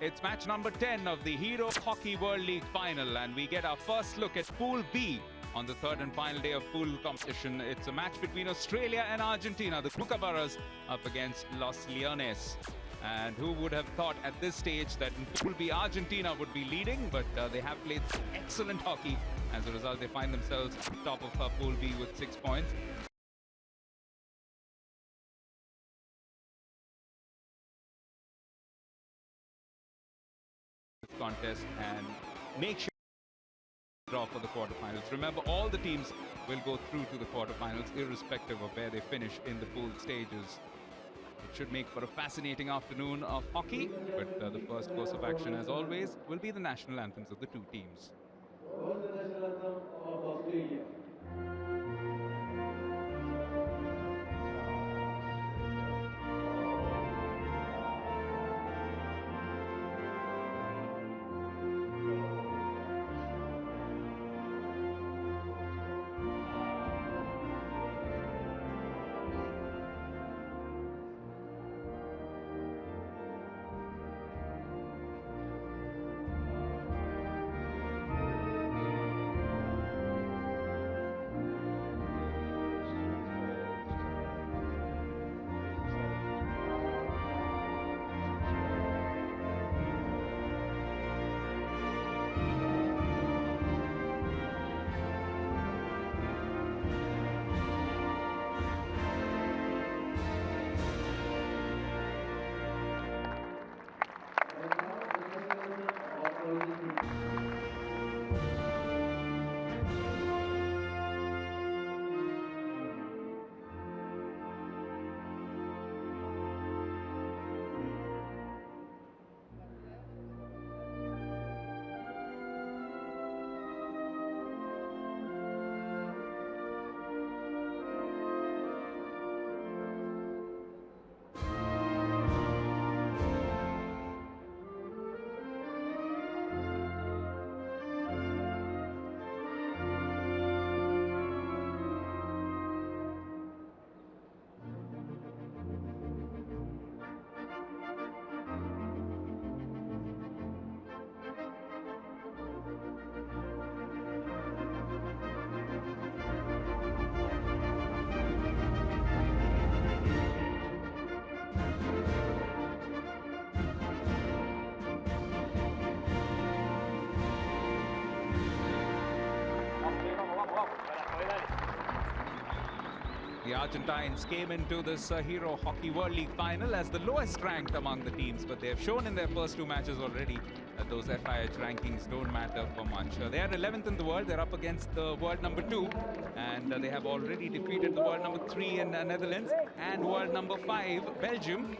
It's match number 10 of the Hero Hockey World League final, and we get our first look at Pool B on the third and final day of pool competition. It's a match between Australia and Argentina, the Kookaburras up against Los Leones. And who would have thought at this stage that in Pool B, Argentina would be leading, but they have played excellent hockey. As a result, they find themselves top of Pool B with 6 points. Contest and make sure to draw for the quarterfinals. Remember, all the teams will go through to the quarterfinals irrespective of where they finish in the pool stages. It should make for a fascinating afternoon of hockey, but the first course of action, as always, will be the national anthems of the two teams. The national anthem of Australia. The Argentines came into this Hero Hockey World League final as the lowest ranked among the teams, but they have shown in their first two matches already that those FIH rankings don't matter for much. They are 11th in the world. They're up against the world number 2, and they have already defeated the world number 3 in Netherlands and world number 5, Belgium.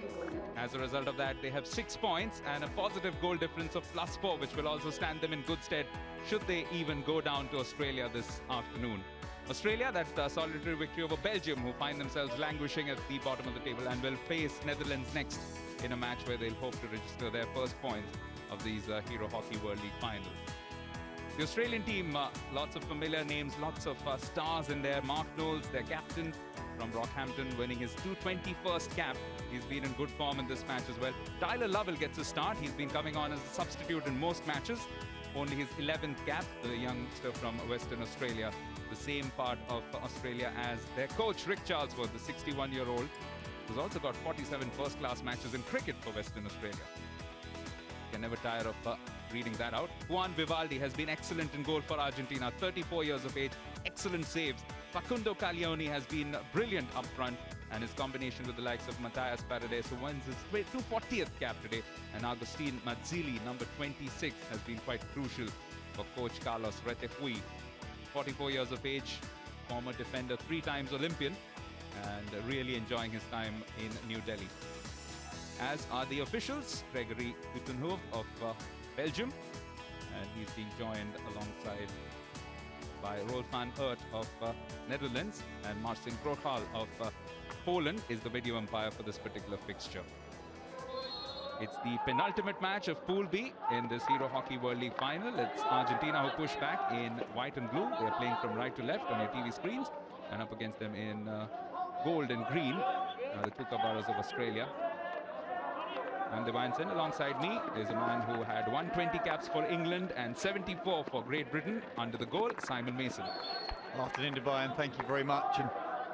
As a result of that, they have 6 points and a positive goal difference of +4, which will also stand them in good stead should they even go down to Australia this afternoon. Australia, that solitary victory over Belgium, who find themselves languishing at the bottom of the table, and will face Netherlands next in a match where they'll hope to register their first points of these Hero Hockey World League finals. The Australian team, lots of familiar names, lots of stars in there. Mark Knowles, their captain from Rockhampton, winning his 221st cap. He's been in good form in this match as well. Tyler Lovell gets a start. He's been coming on as a substitute in most matches. Only his 11th cap, the youngster from Western Australia. The same part of Australia as their coach, Rick Charlesworth, the 61-year-old, who's also got 47 first-class matches in cricket for Western Australia. You can never tire of reading that out. Juan Vivaldi has been excellent in goal for Argentina, 34 years of age, excellent saves. Facundo Caglioni has been brilliant up front, and his combination with the likes of Matthias Paredes, who wins his 240th cap today, and Agustin Mazzilli, number 26, has been quite crucial for coach Carlos Retefui. 44 years of age, former defender, 3 times Olympian, and really enjoying his time in New Delhi. As are the officials, Gregory Utenhoove of Belgium, and he's being joined alongside by Rolf van Aert of Netherlands, and Marcin Krochal of Poland is the video umpire for this particular fixture. It's the penultimate match of Pool B in this Hero Hockey World League final. It's Argentina who push back in white and blue. They're playing from right to left on your TV screens, and up against them in gold and green, the Kookaburras of Australia. And the Vincent alongside me is a man who had 120 caps for England and 74 for Great Britain under the goal, Simon Mason. Afternoon, Dubai, and thank you very much. And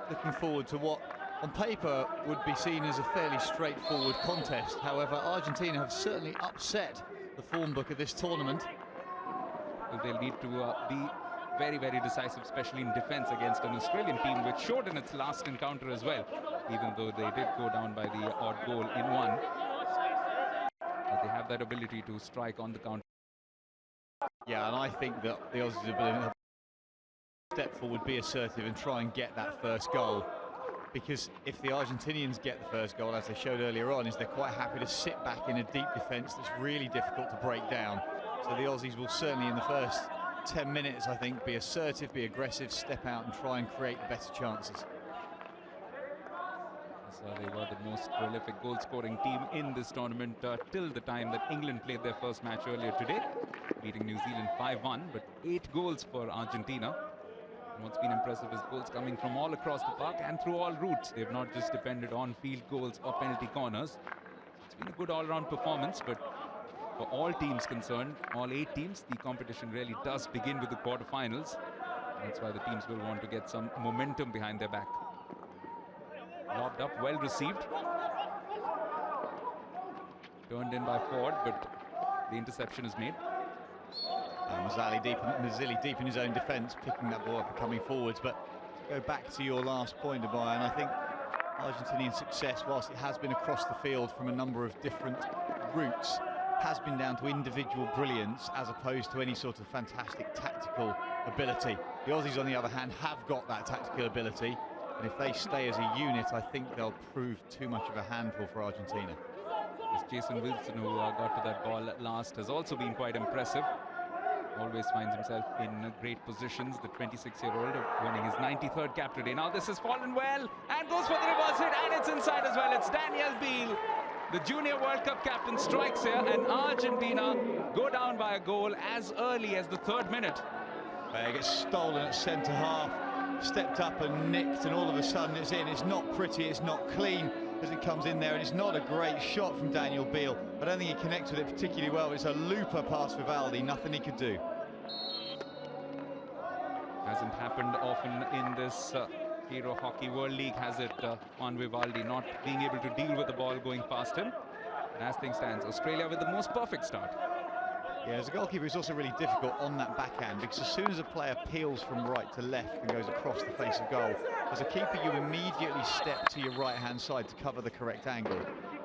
looking forward to what on paper would be seen as a fairly straightforward contest. However, Argentina have certainly upset the form book of this tournament. Well, they'll need to be very, very decisive, especially in defense against an Australian team which showed in its last encounter as well, even though they did go down by the odd goal in one. But they have that ability to strike on the counter. Yeah, and I think that the Aussies' ability to step forward, be assertive, and try and get that first goal. Because if the Argentinians get the first goal, as they showed earlier on, is they're quite happy to sit back in a deep defence that's really difficult to break down. So the Aussies will certainly, in the first 10 minutes, I think, be assertive, be aggressive, step out and try and create better chances. So they were the most prolific goal-scoring team in this tournament till the time that England played their first match earlier today, beating New Zealand 5-1, but 8 goals for Argentina. And what's been impressive is goals coming from all across the park and through all routes. They've not just depended on field goals or penalty corners. It's been a good all-round performance, but for all teams concerned, all 8 teams, the competition really does begin with the quarterfinals. That's why the teams will want to get some momentum behind their back. Lobbed up, well received. Turned in by Ford, but the interception is made. Mazzilli deep in his own defence, picking that ball up and coming forwards. But to go back to your last point, Dubai, and I think Argentinian success, whilst it has been across the field from a number of different routes, has been down to individual brilliance as opposed to any sort of fantastic tactical ability. The Aussies, on the other hand, have got that tactical ability, and if they stay as a unit, I think they'll prove too much of a handful for Argentina. Yes, Jason Wilson, who got to that ball at last, has also been quite impressive. Always finds himself in great positions. The 26-year-old winning his 93rd cap today. Now this has fallen well and goes for the reverse hit, and it's inside as well. It's Daniel Beal, the Junior World Cup captain, strikes here, and Argentina go down by a goal as early as the 3rd minute. It gets stolen at centre half, stepped up and nicked, and all of a sudden it's in. It's not pretty, it's not clean as it comes in there, and it's not a great shot from Daniel Beal. I don't think he connects with it particularly well. It's a looper past Vivaldi, nothing he could do. Hasn't happened often in this Hero Hockey World League, has it? Juan Vivaldi not being able to deal with the ball going past him. And as things stand, Australia with the most perfect start. Yeah, as a goalkeeper, it's also really difficult on that backhand, because as soon as a player peels from right to left and goes across the face of goal, as a keeper, you immediately step to your right-hand side to cover the correct angle.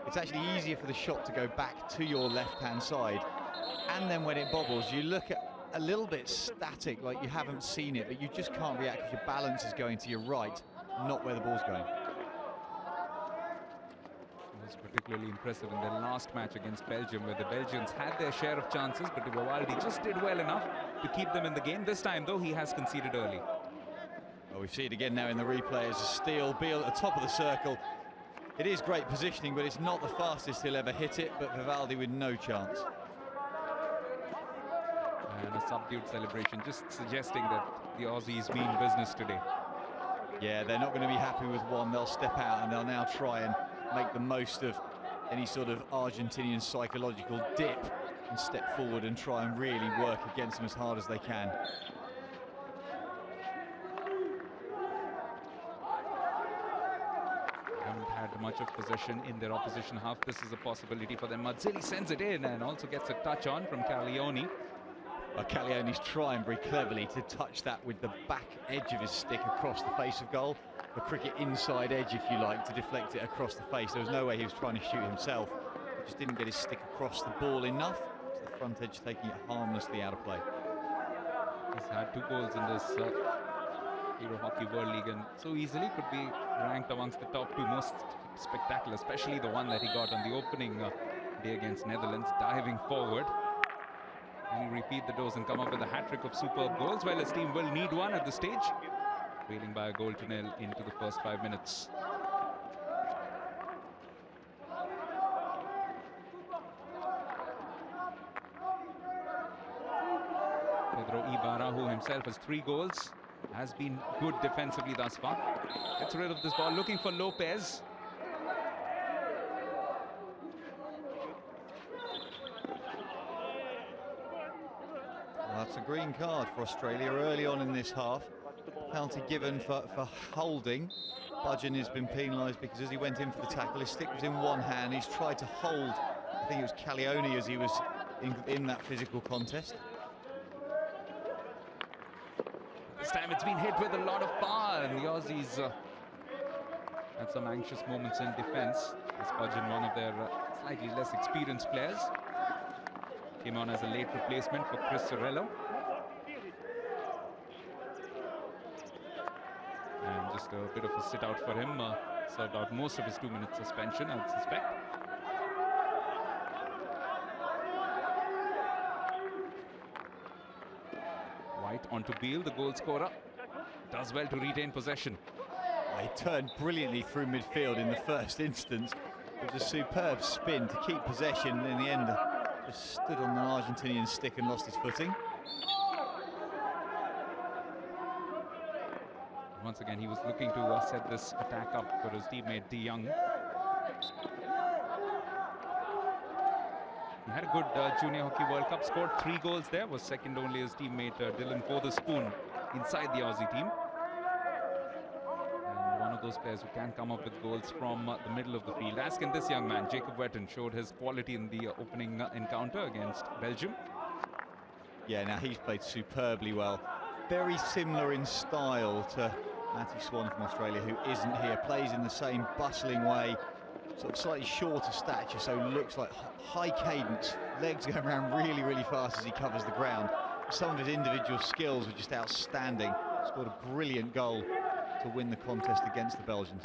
It's actually easier for the shot to go back to your left-hand side. And then when it bobbles, you look at a little bit static, like you haven't seen it, but you just can't react because your balance is going to your right, not where the ball's going. It was particularly impressive in their last match against Belgium, where the Belgians had their share of chances, but Vivaldi just did well enough to keep them in the game. This time, though, he has conceded early. Well, we see it again now in the replay as a steal. Beal at the top of the circle. It is great positioning, but it's not the fastest he'll ever hit it, but Vivaldi with no chance. And a subdued celebration, just suggesting that the Aussies mean business today. Yeah, they're not going to be happy with one. They'll step out and they'll now try and make the most of any sort of Argentinian psychological dip and step forward and try and really work against them as hard as they can. Haven't had much of possession in their opposition half. This is a possibility for them. Mazzilli sends it in and also gets a touch on from Caglioni. Caglioni's trying very cleverly to touch that with the back edge of his stick across the face of goal. The cricket inside edge, if you like, to deflect it across the face. There was no way he was trying to shoot himself. He just didn't get his stick across the ball enough. So the front edge taking it harmlessly out of play. He's had 2 goals in this Hero Hockey World League and so easily could be ranked amongst the top 2 most spectacular, especially the one that he got on the opening day against Netherlands, diving forward. Can he repeat the dose and come up with a hat-trick of superb goals? Well, his team will need one at this stage. Trailing by a goal to nil into the first 5 minutes. Pedro Ibarra, who himself has 3 goals, has been good defensively thus far. Gets rid of this ball, looking for Lopez. Well, that's a green card for Australia early on in this half. Penalty given for holding. Budgeon has been penalised because as he went in for the tackle, his stick was in one hand. He's tried to hold, I think it was Caglioni as he was in that physical contest. This time it's been hit with a lot of power, and the Aussies had some anxious moments in defence. As Budgeon, one of their slightly less experienced players, came on as a late replacement for Chris Sorello. And just a bit of a sit-out for him. Served out most of his 2-minute suspension, I would suspect. White onto Beal, the goal scorer. Does well to retain possession. He turned brilliantly through midfield in the first instance. It was a superb spin to keep possession. In the end, just stood on the Argentinian stick and lost his footing. Once again, he was looking to set this attack up for his teammate De Jong. He had a good Junior Hockey World Cup, scored 3 goals there, was second only his teammate Dylan Fotherspoon inside the Aussie team. And one of those players who can come up with goals from the middle of the field. As can this young man, Jacob Wetton, showed his quality in the opening encounter against Belgium. Yeah, now he's played superbly well. Very similar in style to Matty Swan from Australia, who isn't here. Plays in the same bustling way, sort of slightly shorter stature, so looks like high cadence, legs going around really, really fast as he covers the ground. Some of his individual skills were just outstanding. Scored a brilliant goal to win the contest against the Belgians.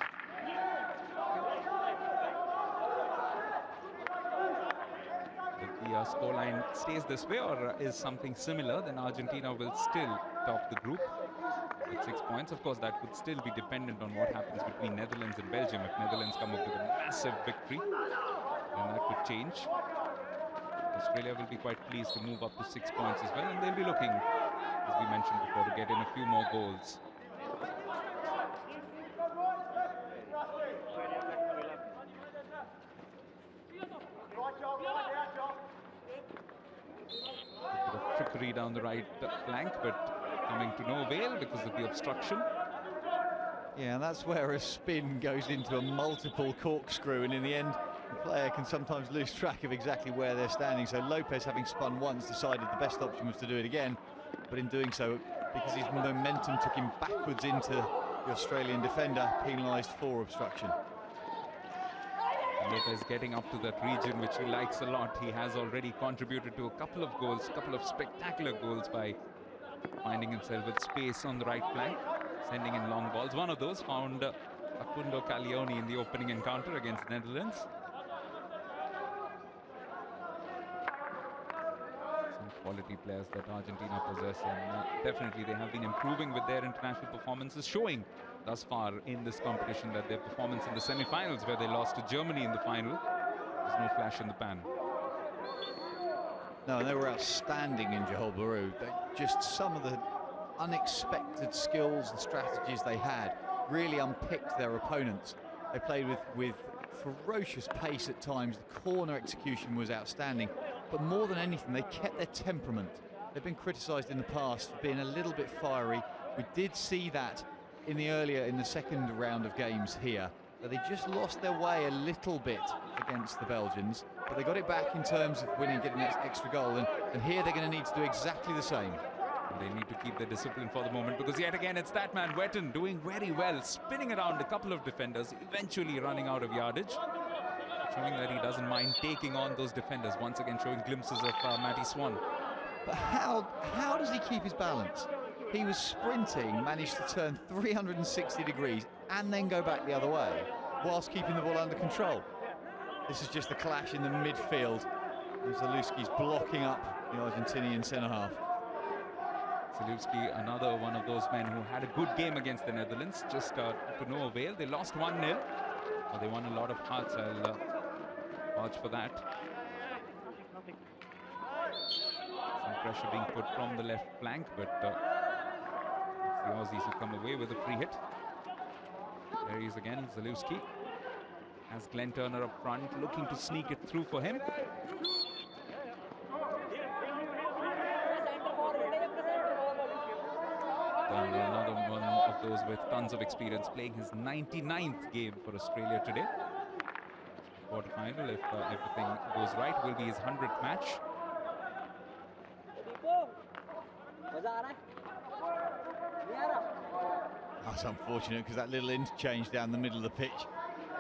If the scoreline stays this way or is something similar, then Argentina will still top the group with 6 points. Of course, that would still be dependent on what happens between Netherlands and Belgium. If Netherlands come up with a massive victory, then that could change. Australia will be quite pleased to move up to 6 points as well, and they'll be looking, as we mentioned before, to get in a few more goals. A bit of trickery down the right flank, but coming to no avail because of the obstruction. Yeah, that's where a spin goes into a multiple corkscrew, and in the end, the player can sometimes lose track of exactly where they're standing. So Lopez, having spun once, decided the best option was to do it again. But in doing so, because his momentum took him backwards into the Australian defender, penalised for obstruction. Lopez getting up to that region, which he likes a lot. He has already contributed to a couple of goals, a couple of spectacular goals by finding himself with space on the right flank, sending in long balls. One of those found Facundo Caglioni in the opening encounter against the Netherlands. Some quality players that Argentina possess, and definitely they have been improving with their international performances, showing thus far in this competition that their performance in the semi-finals, where they lost to Germany in the final, was no flash in the pan. No, they were outstanding in Johor Bahru. Just some of the unexpected skills and strategies they had really unpicked their opponents. They played with ferocious pace at times. The corner execution was outstanding, but more than anything, they kept their temperament. They've been criticised in the past for being a little bit fiery. We did see that in the second round of games here, that they just lost their way a little bit against the Belgians, but they got it back in terms of winning, getting an extra goal, and here they're going to need to do exactly the same. They need to keep their discipline for the moment, because yet again it's that man Wetton doing very well, spinning around a couple of defenders, eventually running out of yardage, showing that he doesn't mind taking on those defenders, once again showing glimpses of Matty Swan. But how does he keep his balance? He was sprinting, managed to turn 360 degrees and then go back the other way whilst keeping the ball under control. This is just a clash in the midfield. Zalewski's blocking up the Argentinian centre-half. Zalewski, another one of those men who had a good game against the Netherlands, just to no avail. They lost 1-0, but they won a lot of hearts. I'll vouch for that. Some pressure being put from the left flank, but it's the Aussies who come away with a free hit. There he is again, Zalewski. Has Glenn Turner up front, looking to sneak it through for him. Another one of those with tons of experience, playing his 99th game for Australia today. Quarter-final, if everything goes right, will be his 100th match. That's unfortunate, because that little interchange down the middle of the pitch,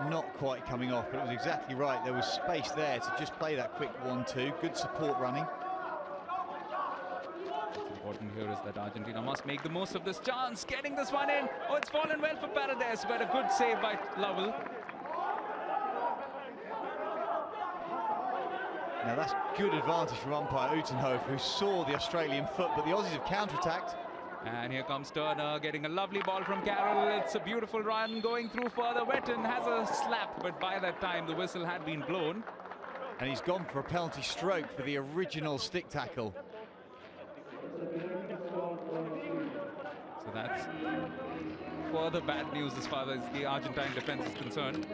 not quite coming off, but it was exactly right. There was space there to just play that quick 1-2. Good support running. What's important here is that Argentina must make the most of this chance. Getting this one in. Oh, it's fallen well for Paredes, but a good save by Lovell. Now that's good advantage from umpire Utenhof, who saw the Australian foot, but the Aussies have counter-attacked. And here comes Turner, getting a lovely ball from Carroll. It's a beautiful run, going through further. Wetton has a slap, but by that time the whistle had been blown. And he's gone for a penalty stroke for the original stick tackle. So that's further bad news as far as the Argentine defence is concerned.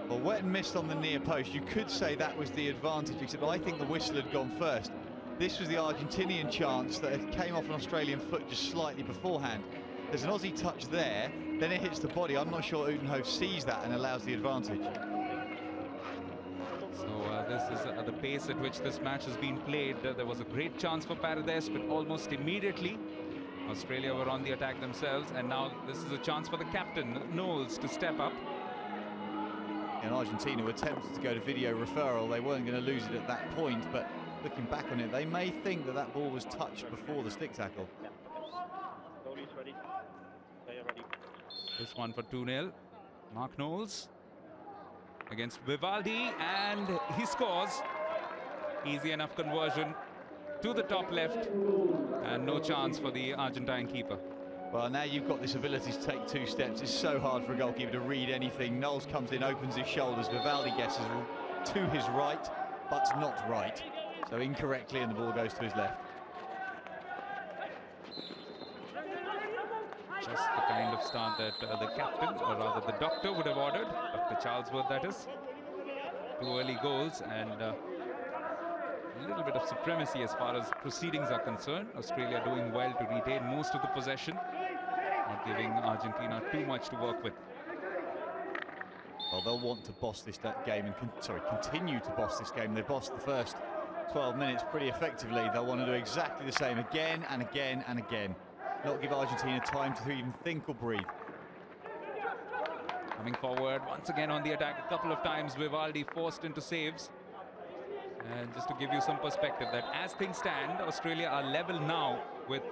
Well, Wetton missed on the near post. You could say that was the advantage, except I think the whistle had gone first. This was the Argentinian chance that it came off an Australian foot just slightly beforehand. There's an Aussie touch there, then it hits the body. I'm not sure Utenhof sees that and allows the advantage. So this is the pace at which this match has been played. There was a great chance for Paredes, but almost immediately Australia were on the attack themselves, and now this is a chance for the captain, Knowles, to step up. And Argentina were tempted to go to video referral. They weren't going to lose it at that point, but looking back on it, they may think that that ball was touched before the stick tackle. This one for 2-0. Mark Knowles against Vivaldi, and he scores. Easy enough conversion to the top left, and no chance for the Argentine keeper. Well, now you've got this ability to take 2 steps. It's so hard for a goalkeeper to read anything. Knowles comes in, opens his shoulders. Vivaldi guesses to his right, but not right. So incorrectly, and the ball goes to his left. Just the kind of start that the captain, or rather the doctor, would have ordered. Dr. Charlesworth, that is. 2 early goals, and a little bit of supremacy as far as proceedings are concerned. Australia doing well to retain most of the possession, not giving Argentina too much to work with. Well, they'll want to boss this game and continue to boss this game. They've bossed the first 12 minutes pretty effectively. They'll want to do exactly the same again and again and again. Not give Argentina time to even think or breathe. Coming forward once again on the attack a couple of times. Vivaldi forced into saves. And just to give you some perspective, that as things stand, Australia are level now with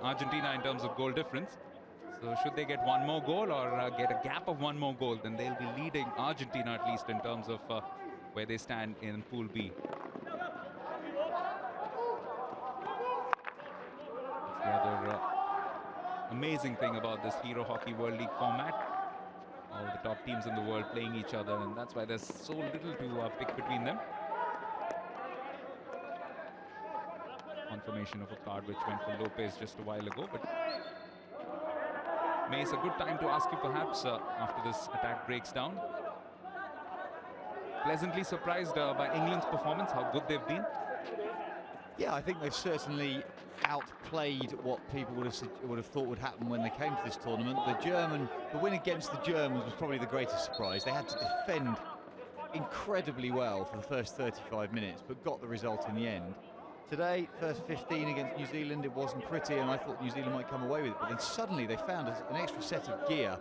Argentina in terms of goal difference. So should they get one more goal or get a gap of one more goal, then they'll be leading Argentina at least in terms of where they stand in Pool B. That's the other amazing thing about this Hero Hockey World League format. All the top teams in the world playing each other, and that's why there's so little to pick between them. Confirmation of a card which went for Lopez just a while ago, but Mace, a good time to ask you perhaps after this attack breaks down. Pleasantly surprised by England's performance, how good they've been. Yeah, I think they've certainly outplayed what people would have thought would happen when they came to this tournament. The win against the Germans was probably the greatest surprise. They had to defend incredibly well for the first 35 minutes, but got the result in the end. Today, first 15 against New Zealand, it wasn't pretty, and I thought New Zealand might come away with it. But then suddenly they found an extra set of gear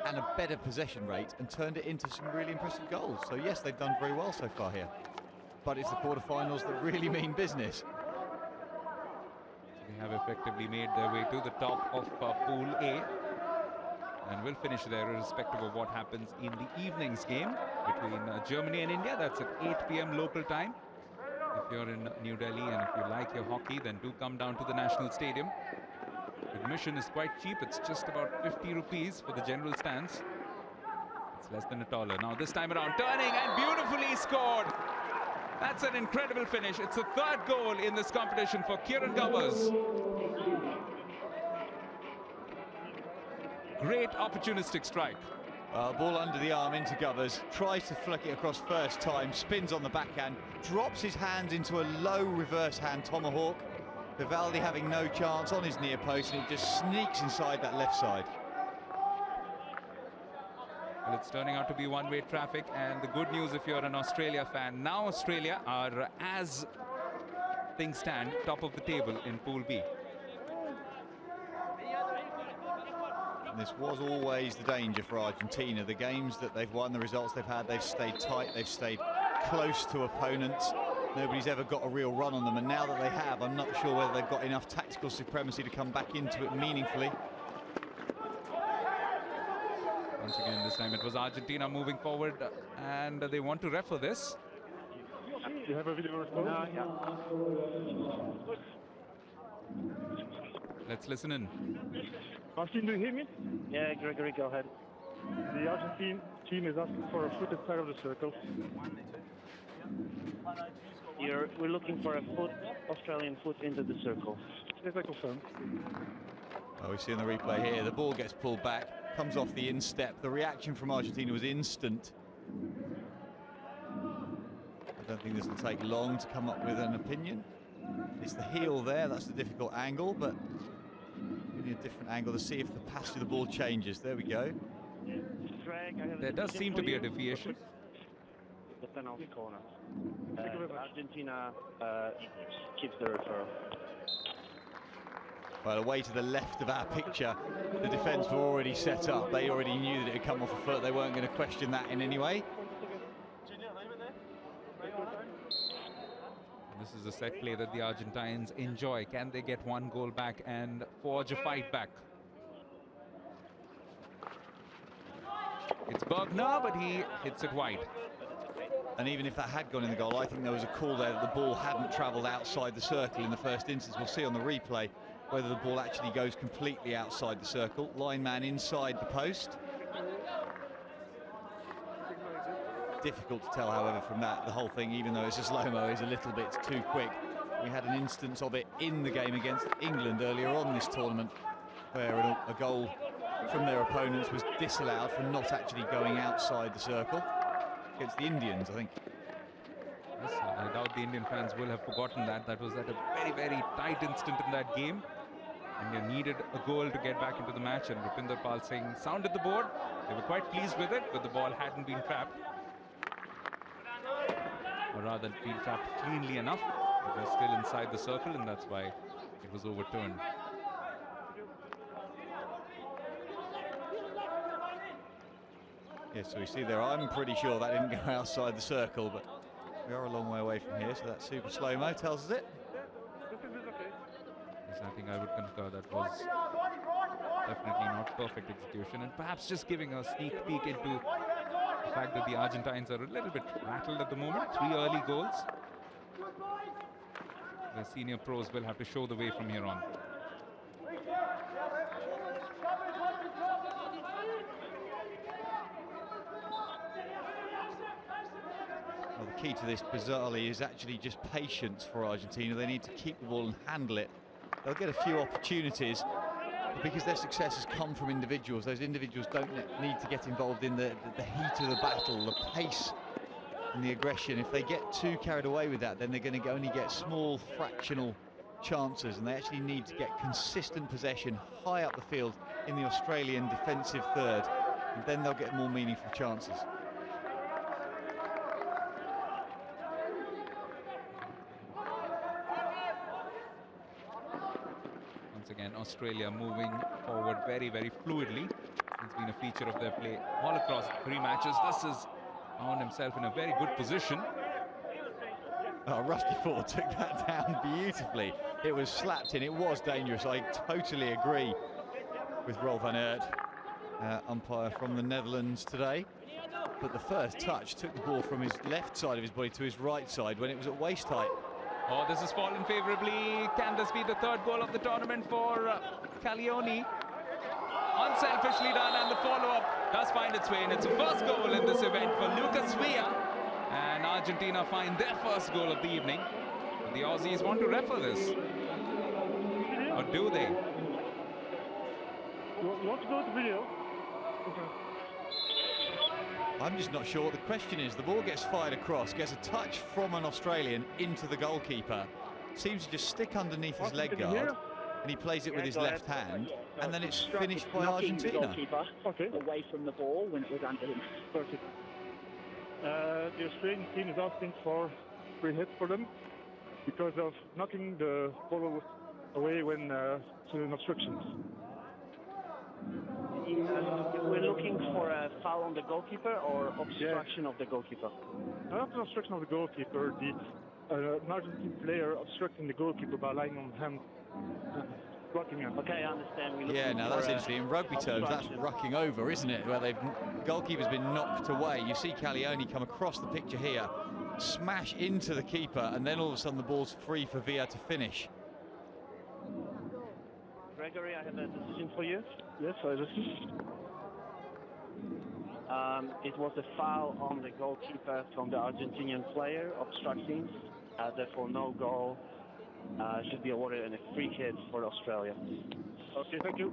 and a better possession rate and turned it into some really impressive goals. So yes, they've done very well so far here. But it's the quarterfinals that really mean business. They have effectively made their way to the top of Pool A. And will finish there irrespective of what happens in the evening's game between Germany and India. That's at 8 p.m. local time. If you're in New Delhi and if you like your hockey, then do come down to the National Stadium. Admission is quite cheap. It's just about 50 rupees for the general stands. It's less than $1. Now this time around, turning and beautifully scored. That's an incredible finish. It's the third goal in this competition for Kieran Gubbers. Great opportunistic strike. Ball under the arm into Gubbers, tries to flick it across first time, spins on the backhand, drops his hand into a low reverse hand tomahawk. Vivaldi having no chance on his near post, and it just sneaks inside that left side. Well, it's turning out to be one-way traffic, and the good news if you're an Australia fan, now Australia are, as things stand, top of the table in Pool B. This was always the danger for Argentina. The games that they've won, the results they've had, they've stayed tight, they've stayed close to opponents. Nobody's ever got a real run on them, and now that they have, I'm not sure whether they've got enough tactical supremacy to come back into it meaningfully. Once again, this time it was Argentina moving forward, and they want to refer this. You have a video response? Yeah. Let's listen in. Martin, do you hear me? Yeah, Gregory, go ahead. The Argentine team is asking for a foot inside of the circle. We're looking for a foot, Australian foot into the circle. Yes, I confirm. Well, we see on the replay here, the ball gets pulled back, comes off the instep. The reaction from Argentina was instant. I don't think this will take long to come up with an opinion. It's the heel there, that's the difficult angle, but we need a different angle to see if the passage of the ball changes. There we go. There does seem to be a deviation. The penalty corner. Argentina keeps the referral. Well, away to the left of our picture, the defence were already set up. They already knew that it had come off a foot. They weren't going to question that in any way. This is a set play that the Argentines enjoy. Can they get one goal back and forge a fight back? It's Bergner, but he hits it wide. And even if that had gone in the goal, I think there was a call there that the ball hadn't travelled outside the circle in the first instance. We'll see on the replay whether the ball actually goes completely outside the circle. Lineman inside the post. Difficult to tell, however, from that. The whole thing, even though it's a slow-mo, is a little bit too quick. We had an instance of it in the game against England earlier on this tournament, where a goal from their opponents was disallowed for not actually going outside the circle. Against the Indians, I think. Yes, I doubt the Indian fans will have forgotten that. That was at a very, very tight instant in that game. India needed a goal to get back into the match, and Rupinder Pal Singh sounded the board. They were quite pleased with it, but the ball hadn't been trapped. Or rather, been trapped cleanly enough. It was still inside the circle, and that's why it was overturned. Yeah, so we see there, I'm pretty sure that didn't go outside the circle, but we are a long way away from here, so that super slow-mo tells us it. Yes, I think I would concur that was definitely not perfect execution, and perhaps just giving a sneak peek into the fact that the Argentines are a little bit rattled at the moment. 3 early goals. The senior pros will have to show the way from here on. Well, the key to this, bizarrely, is actually just patience for Argentina. They need to keep the ball and handle it. They'll get a few opportunities, but because their success has come from individuals, those individuals don't need to get involved in the heat of the battle, the pace and the aggression. If they get too carried away with that, then they're going to only get small, fractional chances, and they actually need to get consistent possession high up the field in the Australian defensive third, and then they'll get more meaningful chances. Once again, Australia moving forward very, very fluidly. It's been a feature of their play all across 3 matches. This has found himself in a very good position. Oh, Rusty Ford took that down beautifully. It was slapped in. It was dangerous. I totally agree with Rolf van Aert, umpire from the Netherlands today. But the first touch took the ball from his left side of his body to his right side when it was at waist height. Oh, this has fallen favourably. Can this be the 3rd goal of the tournament for Caglioni? Unselfishly done, and the follow-up does find its way in. It's the first goal in this event for Lucas Villa. And Argentina find their first goal of the evening. But the Aussies want to refer this. Or do they? You want to go to video? I'm just not sure what the question is. The ball gets fired across, gets a touch from an Australian into the goalkeeper. Seems to just stick underneath his leg guard, and he plays it with his left hand, and then it's finished by Argentina. Okay. Away from the ball when it was under him. Perfect. The Australian team is asking for free hit for them because of knocking the ball away when to an obstructions. We're looking for a foul on the goalkeeper or obstruction of the goalkeeper? Not an obstruction of the goalkeeper. An Argentine player obstructing the goalkeeper by lying on hand, blocking him. Okay, I understand. Yeah, now that's interesting. In rugby terms, that's rucking over, isn't it? Where the goalkeeper's been knocked away. You see Caglioni come across the picture here, smash into the keeper, and then all of a sudden the ball's free for Villa to finish. Gregory, I have a decision for you. Yes, I listen. It was a foul on the goalkeeper from the Argentinian player, obstructing. Therefore, no goal. Should be awarded and a free hit for Australia. Okay, thank you.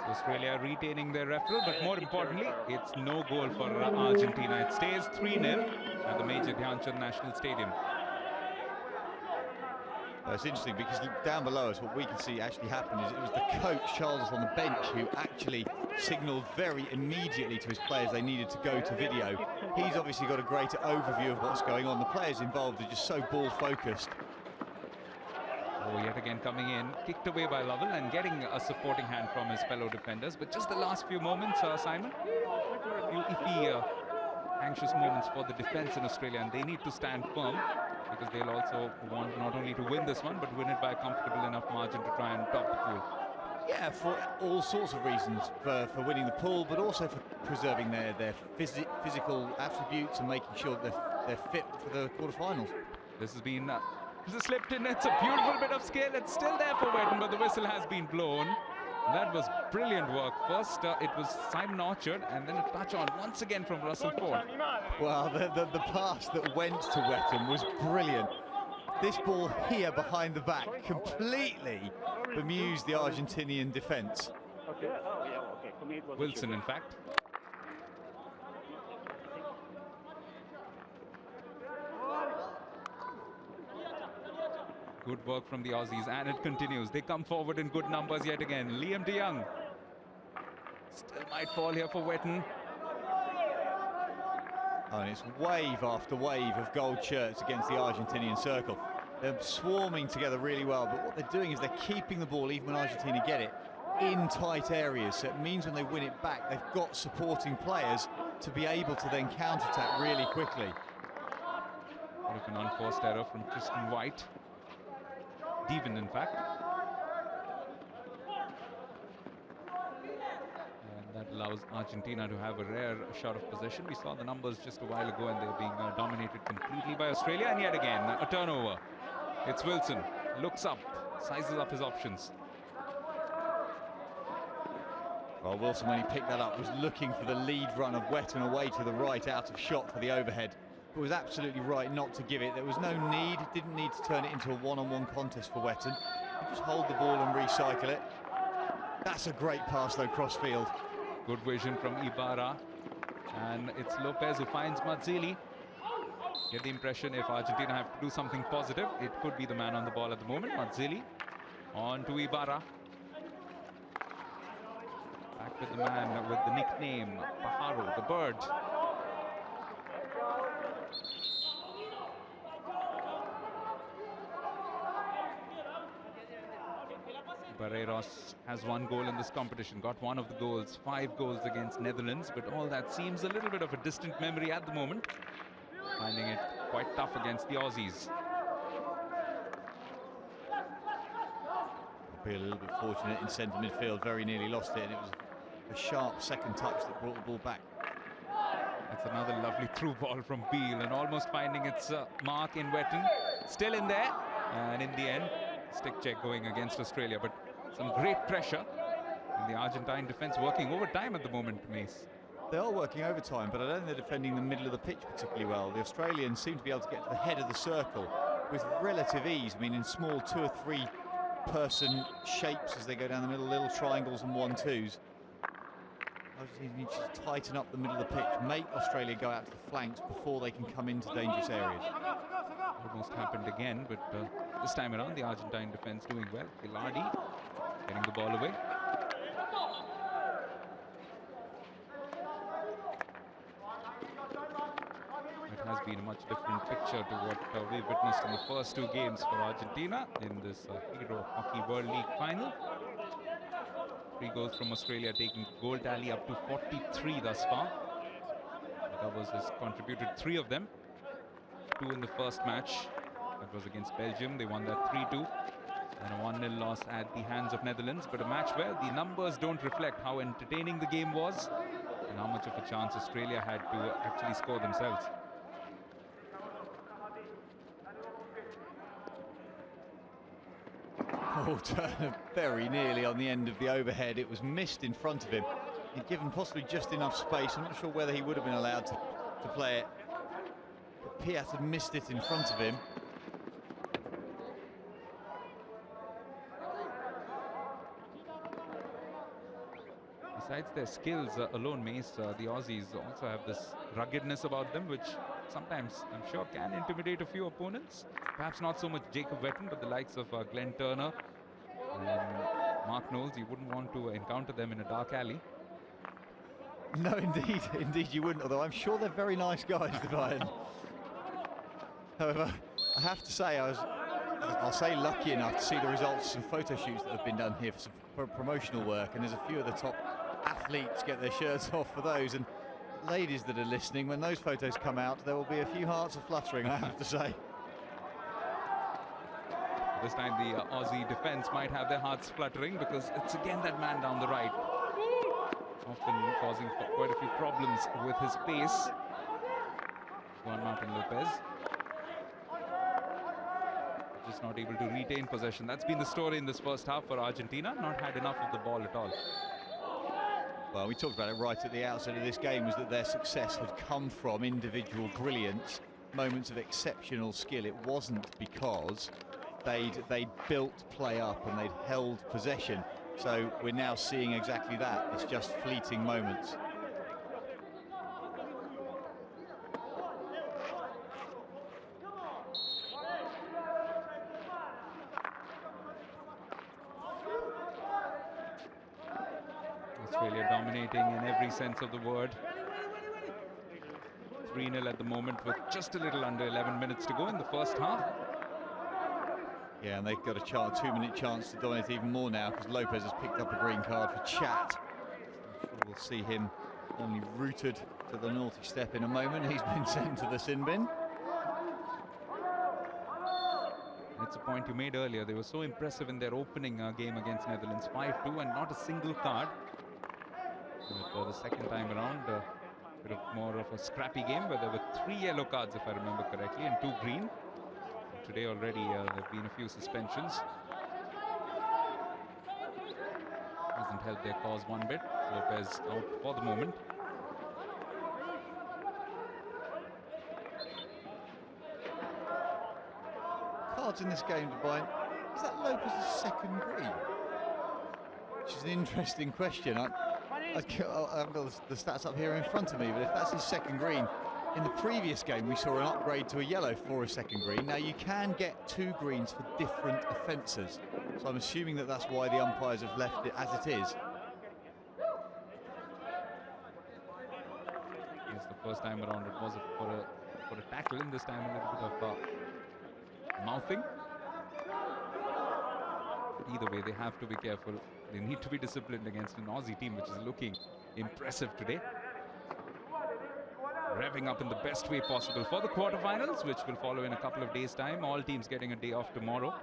Australia retaining their referral, but more importantly, it's no goal for Argentina. It stays 3-0 at the Major Dhyan Chand National Stadium. It's interesting because down below us, what we can see actually happen is it was the coach, Charles, on the bench who actually signalled very immediately to his players they needed to go to video. He's obviously got a greater overview of what's going on. The players involved are just so ball-focused. Oh, yet again coming in, kicked away by Lovell and getting a supporting hand from his fellow defenders. But just the last few moments, Simon, a few iffy, anxious moments for the defence in Australia, and they need to stand firm because they'll also want not only to win this one, but win it by a comfortable enough margin to try and top the pool. Yeah, for all sorts of reasons, for winning the pool, but also for preserving their physical attributes and making sure that they're fit for the quarterfinals. This has been slipped in. It's a beautiful bit of skill. It's still there for Wetton, but the whistle has been blown. That was brilliant work. First, it was Simon Orchard, and then a touch on once again from Russell Ford. Well, the pass that went to Wetton was brilliant. This ball here behind the back completely bemused the Argentinian defence. Okay. Oh, yeah, okay. For me, it was Wilson, in fact. Good work from the Aussies, and it continues. They come forward in good numbers yet again. Liam de Jong still might fall here for Wetton. Oh, and it's wave after wave of gold shirts against the Argentinian circle. They're swarming together really well, but what they're doing is they're keeping the ball, even when Argentina get it, in tight areas. So it means when they win it back, they've got supporting players to be able to then counter-attack really quickly. Bit of an unforced error from Tristan White. Devon, in fact. And that allows Argentina to have a rare shot of possession. We saw the numbers just a while ago, and they're being dominated completely by Australia. And yet again, a turnover. It's Wilson. Looks up, sizes up his options. Well, Wilson, when he picked that up, was looking for the lead run of Wetton away to the right, out of shot for the overhead. But was absolutely right not to give it. There was no need, didn't need to turn it into a one-on-one contest for Wetton. Just hold the ball and recycle it. That's a great pass, though, cross-field. Good vision from Ibarra. And it's Lopez who finds Mazzilli. Get the impression if Argentina have to do something positive, it could be the man on the ball at the moment. Mazzilli on to Ibarra. Back with the man with the nickname Pajaro, the bird. Barreiros has 1 goal in this competition, got one of the goals, 5 goals against Netherlands, but all that seems a little bit of a distant memory at the moment. Finding it quite tough against the Aussies. Be a little bit fortunate in centre midfield, very nearly lost it, and it was a sharp second touch that brought the ball back. That's another lovely through ball from Beale, and almost finding its mark in Wetton. Still in there, and in the end, stick check going against Australia, but some great pressure. And the Argentine defence working overtime at the moment, Mace. They are working overtime, but I don't think they're defending the middle of the pitch particularly well. The Australians seem to be able to get to the head of the circle with relative ease. I mean, in small 2 or 3 person shapes as they go down the middle, little triangles and 1-2s. Argentina needs to tighten up the middle of the pitch, make Australia go out to the flanks before they can come into dangerous areas. Almost happened again, but this time around the Argentine defence doing well. Gilardi getting the ball away. It has been a much different picture to what we've witnessed in the first 2 games for Argentina in this Hero Hockey World League final. 3 goals from Australia, taking the goal tally up to 43 thus far. Covers has contributed 3 of them. 2 in the first match. That was against Belgium. They won that 3-2. And a 1-0 loss at the hands of Netherlands. But a match where the numbers don't reflect how entertaining the game was and how much of a chance Australia had to actually score themselves. Oh, Turner very nearly on the end of the overhead. It was missed in front of him. He'd given possibly just enough space. I'm not sure whether he would have been allowed to play it. But Piat had missed it in front of him. Besides their skills alone, Mace, the Aussies also have this ruggedness about them, which sometimes, I'm sure, can intimidate a few opponents. Perhaps not so much Jacob Wetton, but the likes of Glenn Turner and Mark Knowles. You wouldn't want to encounter them in a dark alley. No, indeed. Indeed you wouldn't, although I'm sure they're very nice guys, the Bayern. However, I have to say, I'll say lucky enough to see the results of some photo shoots that have been done here for promotional work, and there's a few of the top athletes get their shirts off for those, and ladies that are listening, when those photos come out, there will be a few hearts are fluttering, I have to say. This time the Aussie defence might have their hearts fluttering, because it's again that man down the right, often causing quite a few problems with his pace. Juan Martin Lopez just not able to retain possession. That's been the story in this first half for Argentina. Not had enough of the ball at all. Well, we talked about it right at the outset of this game, was that their success had come from individual brilliance, moments of exceptional skill. It wasn't because they'd built play up and they'd held possession. So we're now seeing exactly that. It's just fleeting moments. Australia dominating in every sense of the word. 3-0 at the moment with just a little under 11 minutes to go in the first half. Yeah, and they've got a 2-minute chance to dominate even more now because Lopez has picked up a green card for chat. I'm sure we'll see him only rooted to the naughty step in a moment. He's been sent to the sin bin. It's a point you made earlier. They were so impressive in their opening game against Netherlands, 5-2, and not a single card. But the second time around, a bit of more of a scrappy game where there were 3 yellow cards, if I remember correctly, and 2 green. And today already there have been a few suspensions. Hasn't helped their cause one bit. Lopez out for the moment. Cards in this game, Dubai. Is that Lopez's second green? Which is an interesting question. I haven't got the stats up here in front of me, but if that's his second green, in the previous game we saw an upgrade to a yellow for a second green. Now you can get 2 greens for different offences, so I'm assuming that that's why the umpires have left it as it is. Yes, the first time around it was for a tackle, and this time a little bit of mouthing. But either way, they have to be careful. They need to be disciplined against an Aussie team which is looking impressive today. Revving up in the best way possible for the quarterfinals, which will follow in a couple of days' time. All teams getting a day off tomorrow.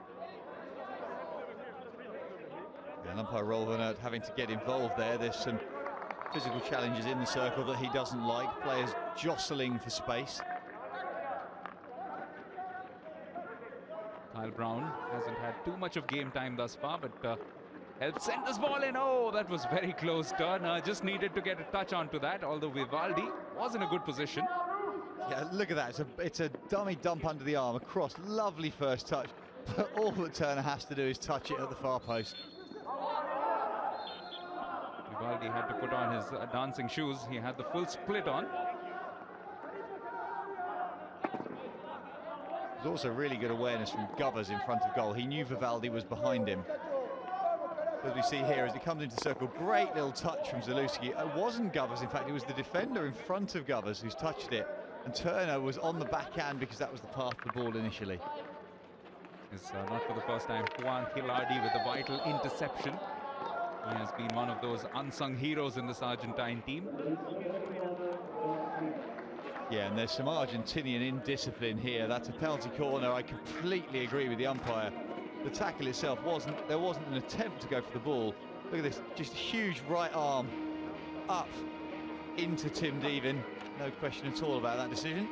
And umpire Rolvan having to get involved there. There's some physical challenges in the circle that he doesn't like. Players jostling for space. Kyle Brown hasn't had too much of game time thus far, but helped send this ball in. Oh, that was very close. Turner just needed to get a touch onto that, although Vivaldi was in a good position. Yeah, look at that. It's a dummy dump under the arm across. Lovely first touch. But all that Turner has to do is touch it at the far post. Vivaldi had to put on his dancing shoes. He had the full split on. There's also really good awareness from Govers in front of goal. He knew Vivaldi was behind him. As we see here, as he comes into circle, great little touch from Zalewski. It wasn't Govers, in fact, it was the defender in front of Govers who's touched it. And Turner was on the backhand because that was the path of the ball initially. It's not for the first time. Juan Hilardi with a vital interception. He has been one of those unsung heroes in this Argentine team. Yeah, and there's some Argentinian indiscipline here. That's a penalty corner. I completely agree with the umpire. The tackle itself there wasn't an attempt to go for the ball. Look at this, just a huge right arm up into Tim Devin. No question at all about that decision.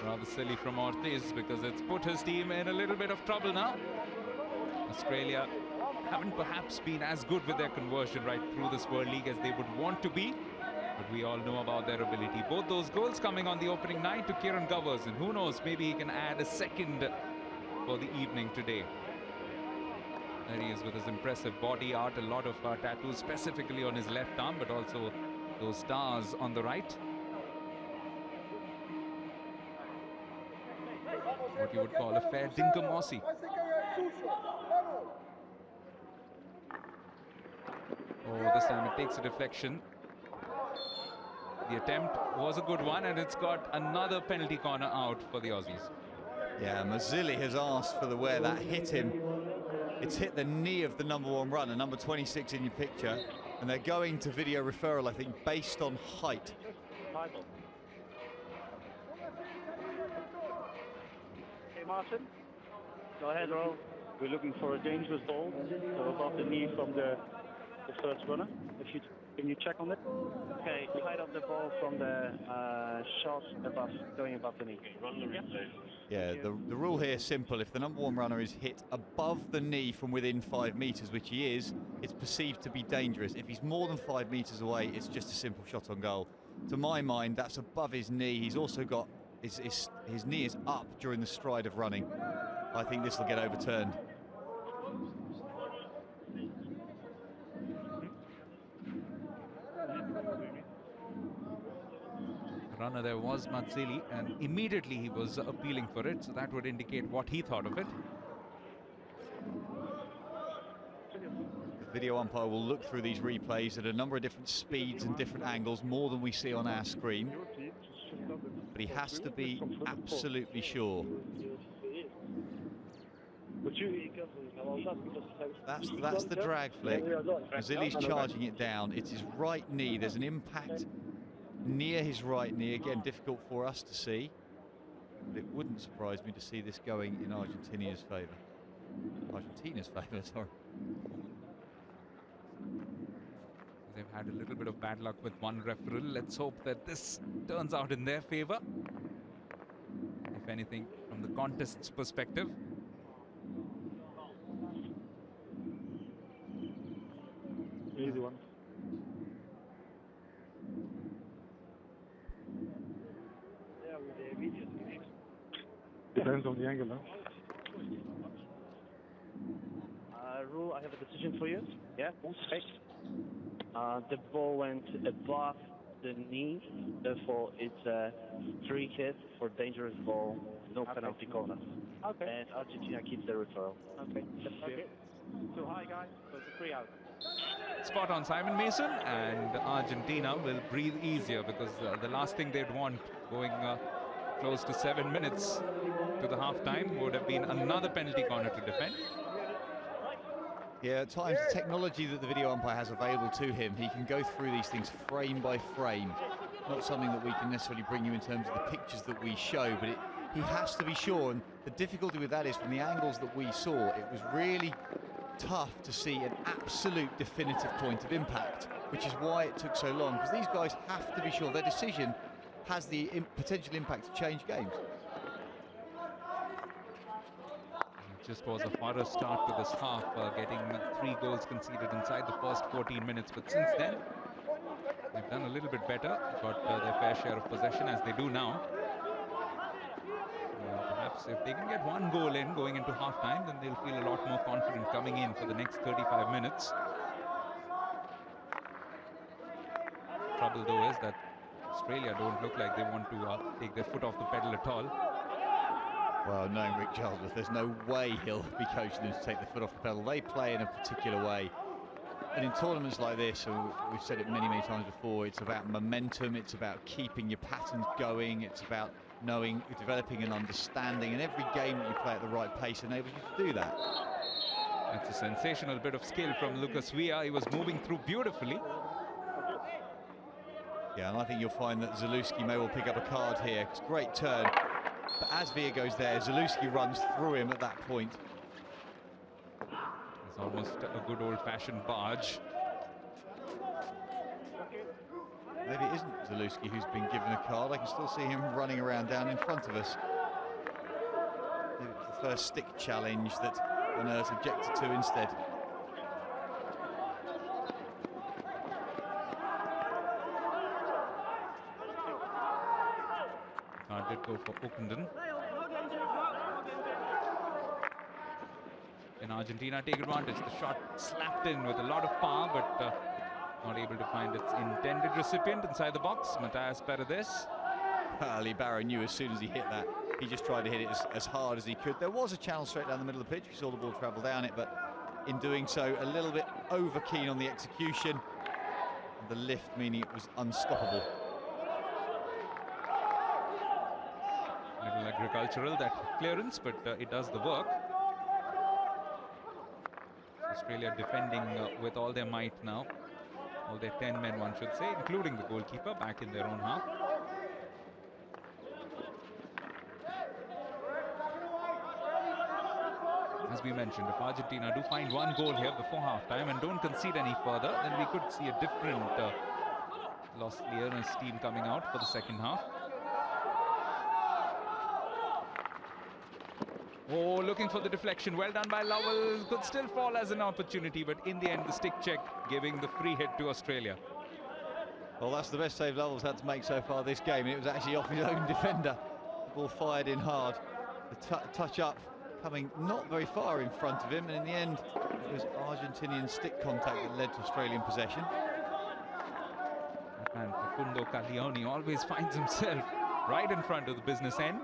Rather silly from Ortiz because it's put his team in a little bit of trouble now. Australia haven't perhaps been as good with their conversion right through this World League as they would want to be. But we all know about their ability. Both those goals coming on the opening night to Kieran Govers, and who knows, maybe he can add a second for the evening today. There he is with his impressive body art, a lot of tattoos specifically on his left arm, but also those stars on the right. What you would call a fair dinkum Aussie. Oh, this time it takes a deflection. The attempt was a good one, and it's got another penalty corner out for the Aussies. Yeah, Mazzilli has asked for where that hit him. It's hit the knee of the #1 runner, number 26 in your picture, and they're going to video referral, I think, based on height. Hey, Martin. Go ahead, Ro. We're looking for a dangerous ball, so above the knee from the first runner. Can you check on it? Okay, height of the ball from the shot going above the knee. Run the replay. Yeah, the rule here is simple. If the #1 runner is hit above the knee from within 5 metres, which he is, it's perceived to be dangerous. If he's more than 5 metres away, it's just a simple shot on goal. To my mind, that's above his knee. He's also got his knee is up during the stride of running. I think this will get overturned. Runner there was Mazzilli, and immediately he was appealing for it, so that would indicate what he thought of it. Video umpire will look through these replays at a number of different speeds and different angles, more than we see on our screen. But he has to be absolutely sure. That's the drag flick. Zili's charging it down. It's his right knee. There's an impact near his right knee. Again, difficult for us to see. But it wouldn't surprise me to see this going in Argentina's favour. Argentina's favour, sorry. They've had a little bit of bad luck with one referral. Let's hope that this turns out in their favour. If anything, from the contest's perspective. Easy one. Depends on the angle, huh? Rule, I have a decision for you. Yeah? Okay. The ball went above the knee, therefore it's a free hit for dangerous ball, no penalty corner. Okay. And Argentina keeps the referral. Okay. Okay. Too high, guys, so it's a free out. Spot on, Simon Mason, and Argentina will breathe easier because the last thing they'd want going close to 7 minutes to the half-time would have been another penalty corner to defend. Yeah, at times the technology that the video umpire has available to him, he can go through these things frame by frame. Not something that we can necessarily bring you in terms of the pictures that we show, but he has to be sure, and the difficulty with that is from the angles that we saw, it was really tough to see an absolute definitive point of impact, which is why it took so long, because these guys have to be sure their decision has the potential impact to change games. It just was a horror start to this half, getting 3 goals conceded inside the first 14 minutes, but since then they've done a little bit better, got their fair share of possession as they do now. Perhaps if they can get 1 goal in going into half-time, then they'll feel a lot more confident coming in for the next 35 minutes. Trouble though is that Australia don't look like they want to take their foot off the pedal at all. Well, knowing Rick Charlesworth, there's no way he'll be coaching them to take the foot off the pedal. They play in a particular way. And in tournaments like this, we've said it many, many times before, it's about momentum, it's about keeping your patterns going, it's about knowing, developing an understanding, and every game that you play at the right pace enables you to do that. That's a sensational bit of skill from Lucas Villa. He was moving through beautifully. Yeah, and I think you'll find that Zalewski may well pick up a card here. It's a great turn. But as Villa goes there, Zalewski runs through him at that point. It's almost a good old-fashioned barge. Maybe it isn't Zalewski who's been given a card. I can still see him running around down in front of us. Maybe it was the first stick challenge that Berners objected to instead. Card did go for Oakenden. Can Argentina take advantage? The shot slapped in with a lot of power, but not able to find its intended recipient inside the box. Matthias Paredes. Ali Barrow knew as soon as he hit that, he just tried to hit it as hard as he could. There was a channel straight down the middle of the pitch. We saw the ball travel down it, but in doing so, a little bit over keen on the execution. And the lift meaning it was unstoppable. Little agricultural, that clearance, but it does the work. Australia defending with all their might now. All their 10 men, one should say, including the goalkeeper, back in their own half. As we mentioned, if Argentina do find 1 goal here before half-time and don't concede any further, then we could see a different Los Leones team coming out for the second half. Oh, looking for the deflection. Well done by Lovell. Could still fall as an opportunity, but in the end, the stick check giving the free hit to Australia. Well, that's the best save Lovell's had to make so far this game. It was actually off his own defender. The ball fired in hard. The touch up coming not very far in front of him, and in the end, it was Argentinian stick contact that led to Australian possession. And Facundo Caglioni always finds himself right in front of the business end.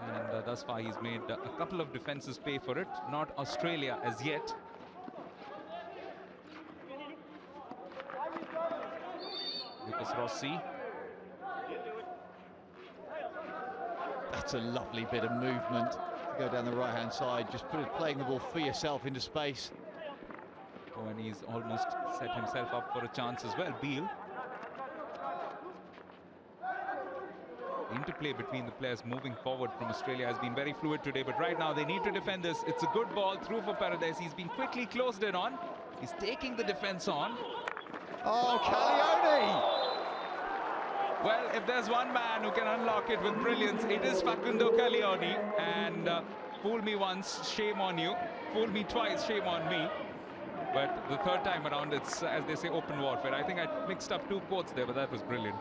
And thus far he's made a couple of defenses pay for it. Not Australia as yet. Lucas Rossi. That's a lovely bit of movement to go down the right-hand side, just playing the ball for yourself into space. Oh, and he's almost set himself up for a chance as well. Beal. The interplay between the players moving forward from Australia has been very fluid today, but right now they need to defend this. It's a good ball through for Paradise. He's been quickly closed in on. He's taking the defense on. Oh, Calioni! Well, if there's one man who can unlock it with brilliance, it is Facundo Calioni. And fool me once, shame on you. Fool me twice, shame on me. But the third time around, it's, as they say, open warfare. I think I mixed up two quotes there, but that was brilliant.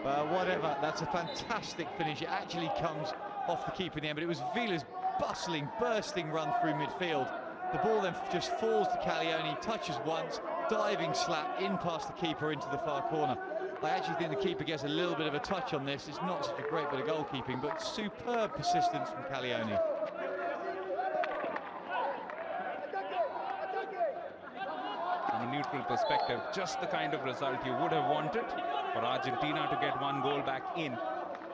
Whatever, that's a fantastic finish. It actually comes off the keeper in the end, but it was Vila's bustling, bursting run through midfield. The ball then just falls to Calioni, touches once, diving slap in past the keeper into the far corner. I actually think the keeper gets a little bit of a touch on this. It's not such a great bit of goalkeeping, but superb persistence from Calioni. From a neutral perspective, just the kind of result you would have wanted for Argentina to get one goal back in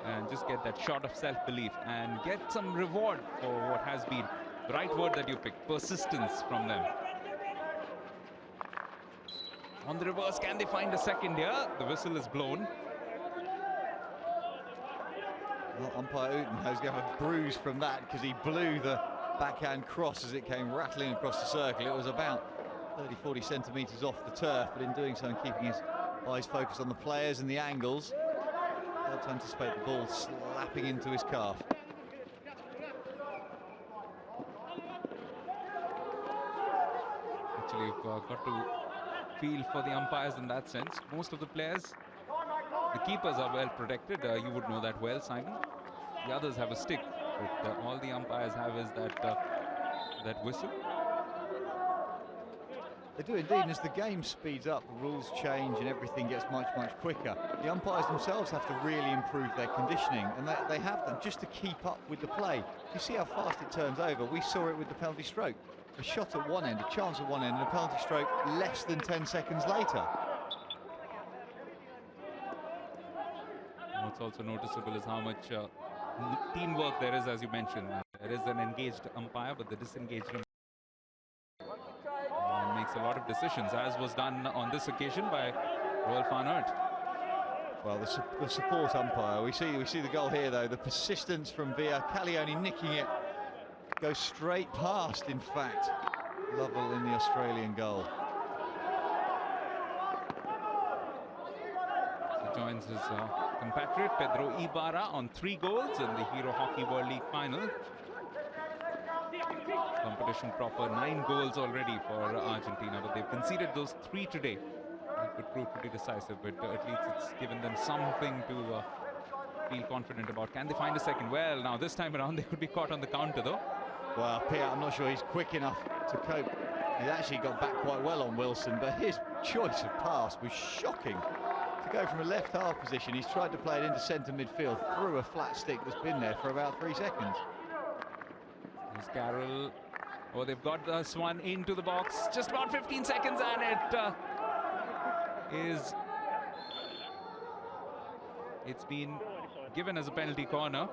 and just get that shot of self-belief and get some reward for what has been the right word that you picked, persistence from them. On the reverse, can they find a second here? The whistle is blown. Well, umpire Utenhouse's going to have a bruise from that because he blew the backhand cross as it came rattling across the circle. It was about 30-40 centimetres off the turf, but in doing so and keeping his eyes focused on the players and the angles, failed to anticipate the ball slapping into his calf. Actually, you've got to feel for the umpires in that sense. Most of the players, the keepers are well protected. You would know that well, Simon. The others have a stick, but all the umpires have is that whistle. They do indeed, and as the game speeds up, the rules change and everything gets much, much quicker. The umpires themselves have to really improve their conditioning, and they have them just to keep up with the play. You see how fast it turns over. We saw it with the penalty stroke. A shot at one end, a chance at one end, and a penalty stroke less than 10 seconds later. What's also noticeable is how much teamwork there is, as you mentioned. There is an engaged umpire, but the disengaged umpire makes a lot of decisions, as was done on this occasion by Roel van Aert. Well, the support umpire, we see the goal here though, the persistence from Villa, Calioni nicking it, goes straight past, in fact, Lovell in the Australian goal. He joins his compatriot Pedro Ibarra on 3 goals in the Hero Hockey World League final. Competition proper, 9 goals already for Argentina, but they've conceded those 3 today. That could prove to be decisive, but at least it's given them something to feel confident about. Can they find a second? Well, now this time around they could be caught on the counter though. Well, Pierre, I'm not sure he's quick enough to cope. He actually got back quite well on Wilson, but his choice of pass was shocking. To go from a left half position, he's tried to play it into centre midfield through a flat stick that's been there for about 3 seconds. Here's Carroll. Oh, they've got this one into the box. Just about 15 seconds and it's been given as a penalty corner.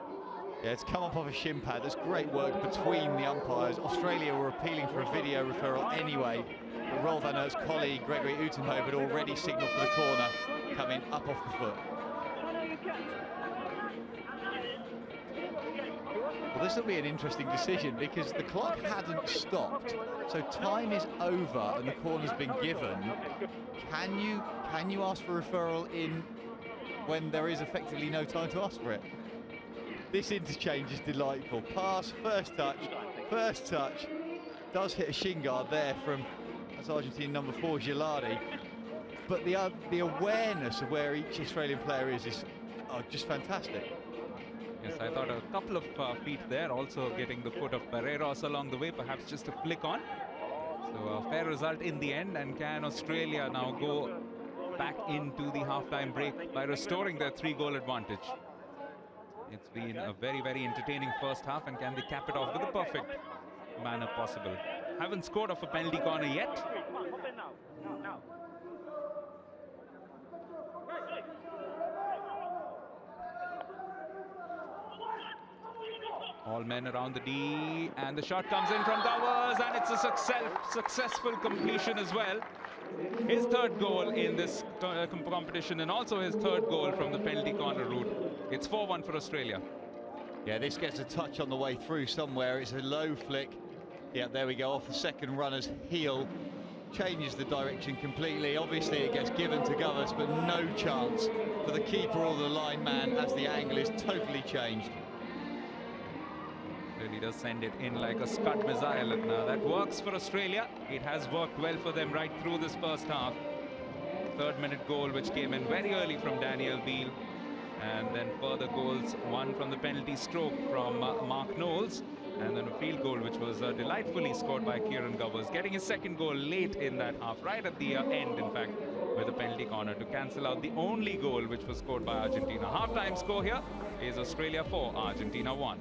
Yeah, it's come up off a shin pad. There's great work between the umpires. Australia were appealing for a video referral anyway. But Roel van Aert's colleague, Gregory Utenhove, had already signalled for the corner, coming up off the foot. Well, this will be an interesting decision because the clock hadn't stopped, so time is over and the corner's been given. Can you ask for referral in when there is effectively no time to ask for it? This interchange is delightful. Pass, first touch, does hit a shin guard there from, that's Argentine number 4, Gilardi. But the awareness of where each Australian player is just fantastic. Yes, I thought a couple of feet there, also getting the foot of Barreiros along the way, perhaps just a flick on. So a fair result in the end, and can Australia now go back into the halftime break by restoring their 3-goal advantage? It's been a very, very entertaining first half, and can they cap it off with the perfect manner possible? Haven't scored off a penalty corner yet. All men around the D, and the shot comes in from Gowers, and it's a successful completion as well. His third goal in this competition, and also his third goal from the penalty corner route. It's 4-1 for Australia. Yeah, this gets a touch on the way through somewhere. It's a low flick. Yeah, there we go, off the second runner's heel. Changes the direction completely. Obviously it gets given to Gowers, but no chance for the keeper or the lineman as the angle is totally changed. Really does send it in like a Scud missile. Now that works for Australia. It has worked well for them right through this first half. Third-minute goal which came in very early from Daniel Beale, and then further goals, one from the penalty stroke from Mark Knowles, and then a field goal which was delightfully scored by Kieran Gowers, getting his second goal late in that half, right at the end in fact, with a penalty corner to cancel out the only goal which was scored by Argentina. Half-time score here is Australia 4, Argentina 1.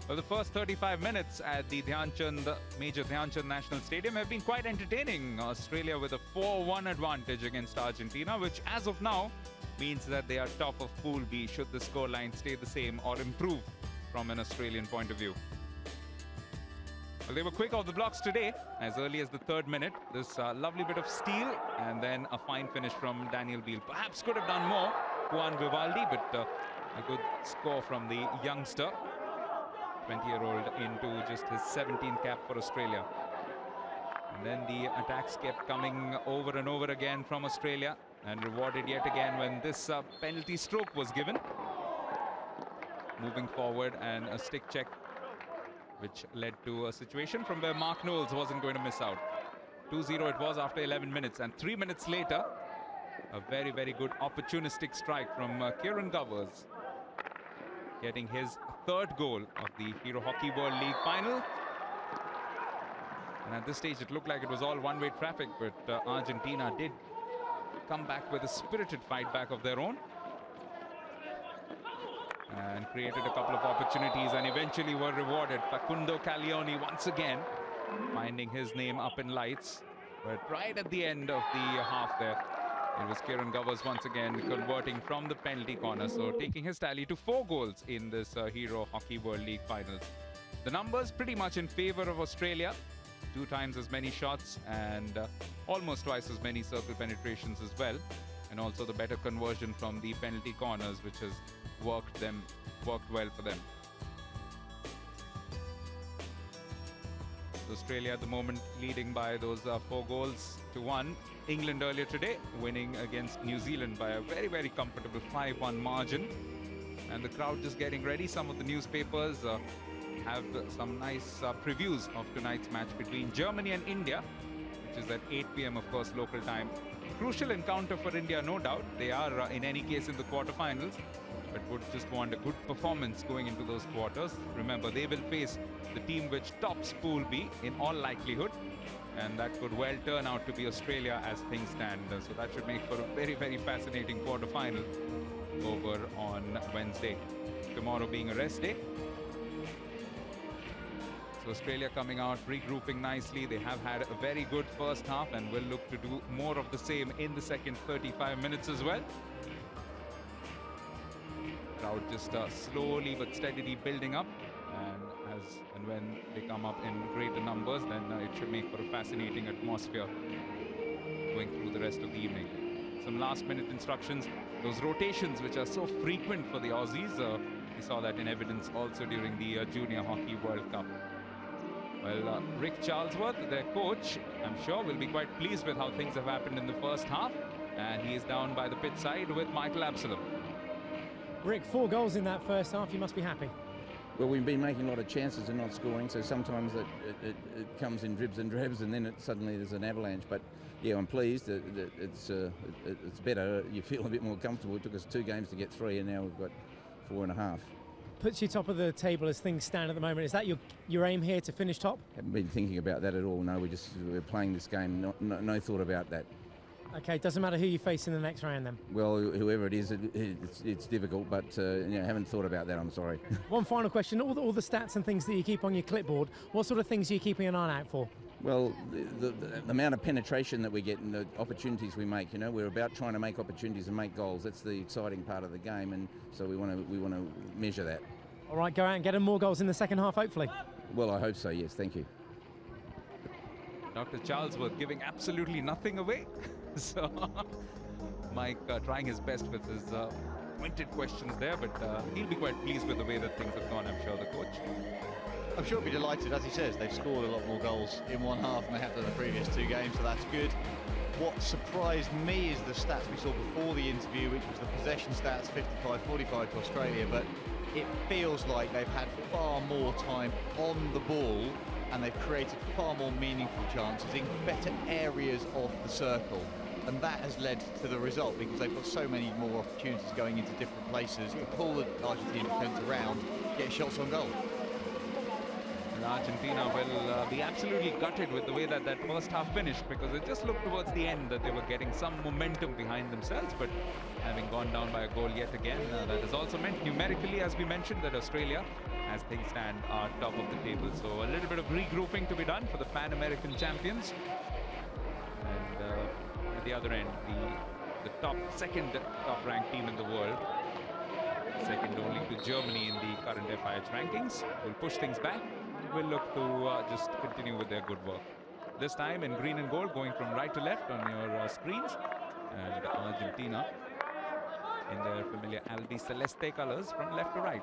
Well, the first 35 minutes at the Major Dhyan Chand National Stadium have been quite entertaining. Australia with a 4-1 advantage against Argentina, which as of now means that they are top of Pool B should the scoreline stay the same or improve from an Australian point of view. Well, they were quick off the blocks today, as early as the 3rd minute. This lovely bit of steal and then a fine finish from Daniel Beale. Perhaps could have done more, Juan Vivaldi, but a good score from the youngster. 20-year-old into just his 17th cap for Australia. And then the attacks kept coming over and over again from Australia and rewarded yet again when this penalty stroke was given. Moving forward and a stick check, which led to a situation from where Mark Knowles wasn't going to miss out. 2-0 it was after 11 minutes, and 3 minutes later, a very, very good opportunistic strike from Kieran Govers, getting his 3rd goal of the Hero Hockey World League final. And at this stage, it looked like it was all one-way traffic, but Argentina did come back with a spirited fight back of their own and created a couple of opportunities and eventually were rewarded. Facundo Caglioni once again finding his name up in lights, but right at the end of the half there, it was Kieran Govers once again converting from the penalty corner, so taking his tally to 4 goals in this Hero Hockey World League finals. The numbers pretty much in favor of Australia. 2 times as many shots and almost twice as many circle penetrations as well. And also the better conversion from the penalty corners, which has worked well for them. Australia at the moment leading by those 4 goals to 1. England earlier today winning against New Zealand by a very, very comfortable 5-1 margin. And the crowd just getting ready. Some of the newspapers have some nice previews of tonight's match between Germany and India, which is at 8 p.m. of course local time. Crucial encounter for India, no doubt. They are in any case in the quarterfinals, but would just want a good performance going into those quarters. Remember, they will face the team which tops Pool B in all likelihood, and that could well turn out to be Australia as things stand. So that should make for a very, very fascinating quarterfinal over on Wednesday. Tomorrow being a rest day. So Australia coming out, regrouping nicely. They have had a very good first half and will look to do more of the same in the second 35 minutes as well. Crowd just slowly but steadily building up, and when they come up in greater numbers, then it should make for a fascinating atmosphere going through the rest of the evening. Some last-minute instructions, those rotations which are so frequent for the Aussies, we saw that in evidence also during the Junior Hockey World Cup. Well, Rick Charlesworth, their coach, I'm sure will be quite pleased with how things have happened in the first half, and he is down by the pit side with Michael Absalom. Rick, 4 goals in that first half, you must be happy. Well, we've been making a lot of chances and not scoring, so sometimes it comes in dribs and drabs, and then suddenly there's an avalanche. But yeah, I'm pleased. It's better. You feel a bit more comfortable. It took us 2 games to get 3, and now we've got 4.5. Puts you top of the table as things stand at the moment. Is that your aim here, to finish top? Haven't been thinking about that at all. No, we're playing this game. No thought about that. Okay, doesn't matter who you face in the next round then? Well, whoever it is, it's difficult, but haven't thought about that, I'm sorry. One final question, all the stats and things that you keep on your clipboard, what sort of things are you keeping an eye out for? Well, the amount of penetration that we get and the opportunities we make, we're about trying to make opportunities and make goals. That's the exciting part of the game, and so we want to measure that. All right, go out and get more goals in the second half, hopefully. Well, I hope so, yes, thank you. Dr. Charlesworth giving absolutely nothing away. So Mike trying his best with his pointed questions there, but he'll be quite pleased with the way that things have gone, I'm sure, the coach. I'm sure he'll be delighted. As he says, they've scored a lot more goals in one half than they have done the previous 2 games, so that's good. What surprised me is the stats we saw before the interview, which was the possession stats, 55-45 to Australia, but it feels like they've had far more time on the ball and they've created far more meaningful chances in better areas of the circle. And that has led to the result, because they've got so many more opportunities going into different places to pull the Argentine defence around, get shots on goal. And Argentina will be absolutely gutted with the way that first half finished, because it just looked towards the end that they were getting some momentum behind themselves, but having gone down by a goal yet again, that has also meant numerically, as we mentioned, that Australia as things stand, are top of the table. So a little bit of regrouping to be done for the Pan American champions. And at the other end, the second top ranked team in the world, second only to Germany in the current FIH rankings, will push things back. Will look to just continue with their good work. This time in green and gold, going from right to left on your screens. And Argentina in their familiar albiceleste colors from left to right.